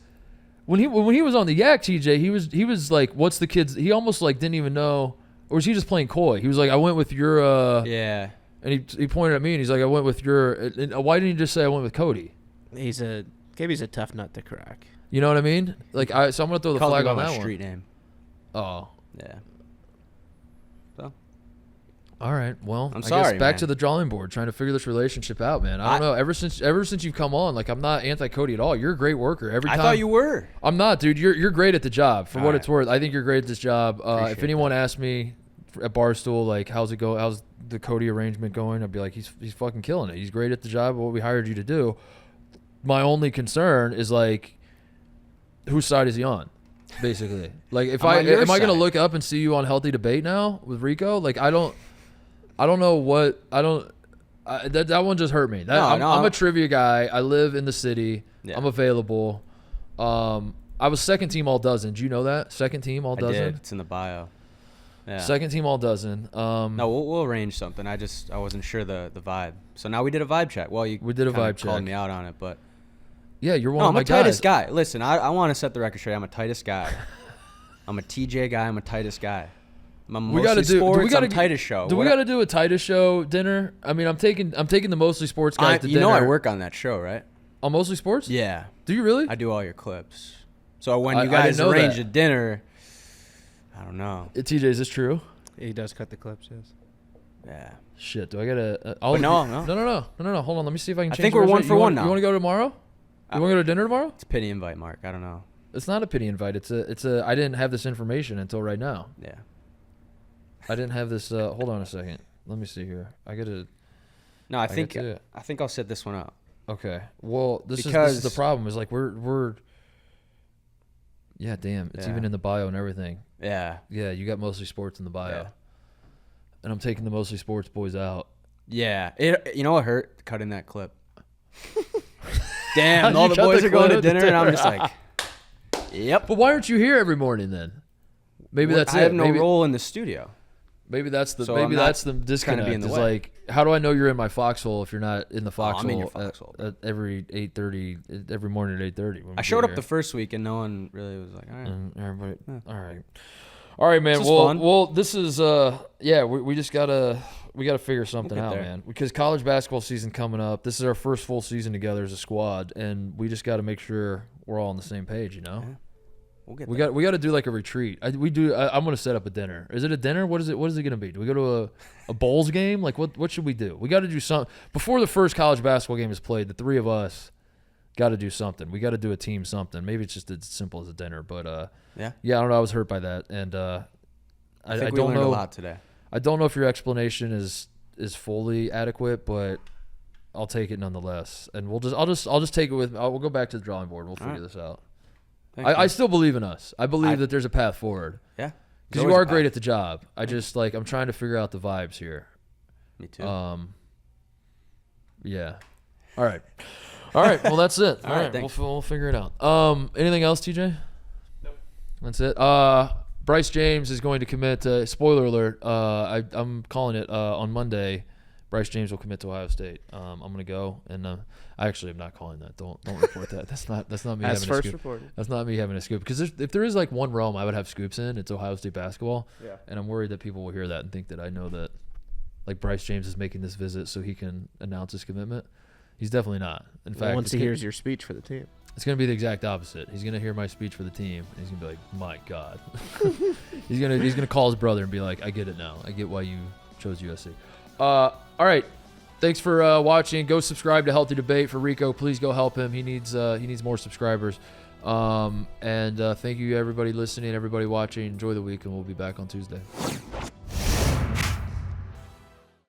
on the Yak, TJ, he was like, what's the kid's? He almost like didn't even know, or was he just playing coy? He was like, I went with your. Yeah. And he pointed at me and he's like, I went with your. And why didn't he just say I went with Kody? KB's a tough nut to crack. You know what I mean? Like so I'm gonna throw the flag on that one. Street name. Oh. Yeah. So. All right. Well, I'm I sorry, guess back man. to the drawing board, trying to figure this relationship out, man. I don't know. Ever since you've come on, like I'm not anti-Cody at all. You're a great worker. Every time. I thought you were. I'm not, dude. You're great at the job. For All what right. it's worth, I think you're great at this job. If Appreciate anyone asked me at Barstool, like, how's it go? How's the Cody arrangement going? I'd be like, he's fucking killing it. He's great at the job. What we hired you to do. My only concern is like, whose side is he on? Basically, like if am I gonna look up and see you on Healthy Debate now with Rico? Like I don't know what that one just hurt me. I'm a trivia guy. I live in the city. Yeah. I'm available. I was second team all dozen. Do you know that? Second team all dozen. I did. It's in the bio. Yeah. Second team all dozen. No, we'll arrange something. I wasn't sure the vibe. So now we did a vibe check. Well, we did a vibe check. Called me out on it, but yeah, you're one of my guys. I'm a Titus guy. Listen, I want to set the record straight. I'm a Titus guy. I'm a TJ guy. I'm a Titus guy. We got to do Titus show. Do we got to do a Titus show dinner? I mean, I'm taking the Mostly Sports guys to dinner. You know I work on that show, right? On Mostly Sports? Yeah. Do you really? I do all your clips. So when you guys arrange a dinner, I don't know. TJ, is this true? He does cut the clips, yes. Yeah. Shit, do I gotta? No. Hold on, let me see if I can. I change think we're 1 for 1 now. You want to go tomorrow? You want to go to dinner tomorrow? It's a pity invite, Mark. I don't know. It's not a pity invite. It's a. I didn't have this information until right now. Yeah. I didn't have this. Hold on a second. Let me see here. I gotta. No, I think I'll set this one up. Okay. Well, this is the problem. Is like we're. Yeah, damn. It's even in the bio and everything. Yeah. Yeah, you got Mostly Sports in the bio. Yeah. And I'm taking the Mostly Sports boys out. Yeah. You know what hurt? Cutting that clip. Damn, all the boys are going to dinner, and I'm just like, yep. But why aren't you here every morning then? Maybe that's it. I have no role in the studio. Maybe that's the disconnect. Be in the is way. Like, how do I know you're in my foxhole if you're not in the foxhole? I'm in your foxhole. At every 8:30, every morning at 8:30. I showed up the first week and no one really was like, all right. And everybody, all right, man. Well, this is we just gotta figure something out, man. Because college basketball season coming up. This is our first full season together as a squad, and we just got to make sure we're all on the same page. You know. Yeah. We got to do like a retreat. I'm gonna set up a dinner. Is it a dinner? What is it gonna be? Do we go to a Bulls game? Like what should we do? We got to do something before the first college basketball game is played. The three of us got to do something. We got to do a team something. Maybe it's just as simple as a dinner. But I don't know. I was hurt by that, and I think we don't learned know a lot today. I don't know if your explanation is fully adequate, but I'll take it nonetheless. And I'll just take it with. We'll go back to the drawing board. We'll figure this out. I still believe in us. I believe that there's a path forward. Yeah. Because you are great at the job. I'm trying to figure out the vibes here. Me too. Yeah. All right. Well, that's it. All right. We'll figure it out. Anything else, TJ? Nope. That's it. Bryce James is going to commit. Spoiler alert. I'm calling it on Monday. Bryce James will commit to Ohio State. I'm going to go, and I actually am not calling that. Don't report that. That's not me having a scoop. Reported. That's not me having a scoop. Because if there is like one realm I would have scoops in, it's Ohio State basketball. Yeah. And I'm worried that people will hear that and think that I know that, like Bryce James is making this visit so he can announce his commitment. He's definitely not. In fact, once he hears your speech for the team, it's going to be the exact opposite. He's going to hear my speech for the team, and he's going to be like, "My God." He's going to call his brother and be like, "I get it now. I get why you chose USC." All right. Thanks for watching. Go subscribe to Healthy Debate for Rico. Please go help him. He needs more subscribers. And thank you everybody listening, everybody watching. Enjoy the week, and we'll be back on Tuesday.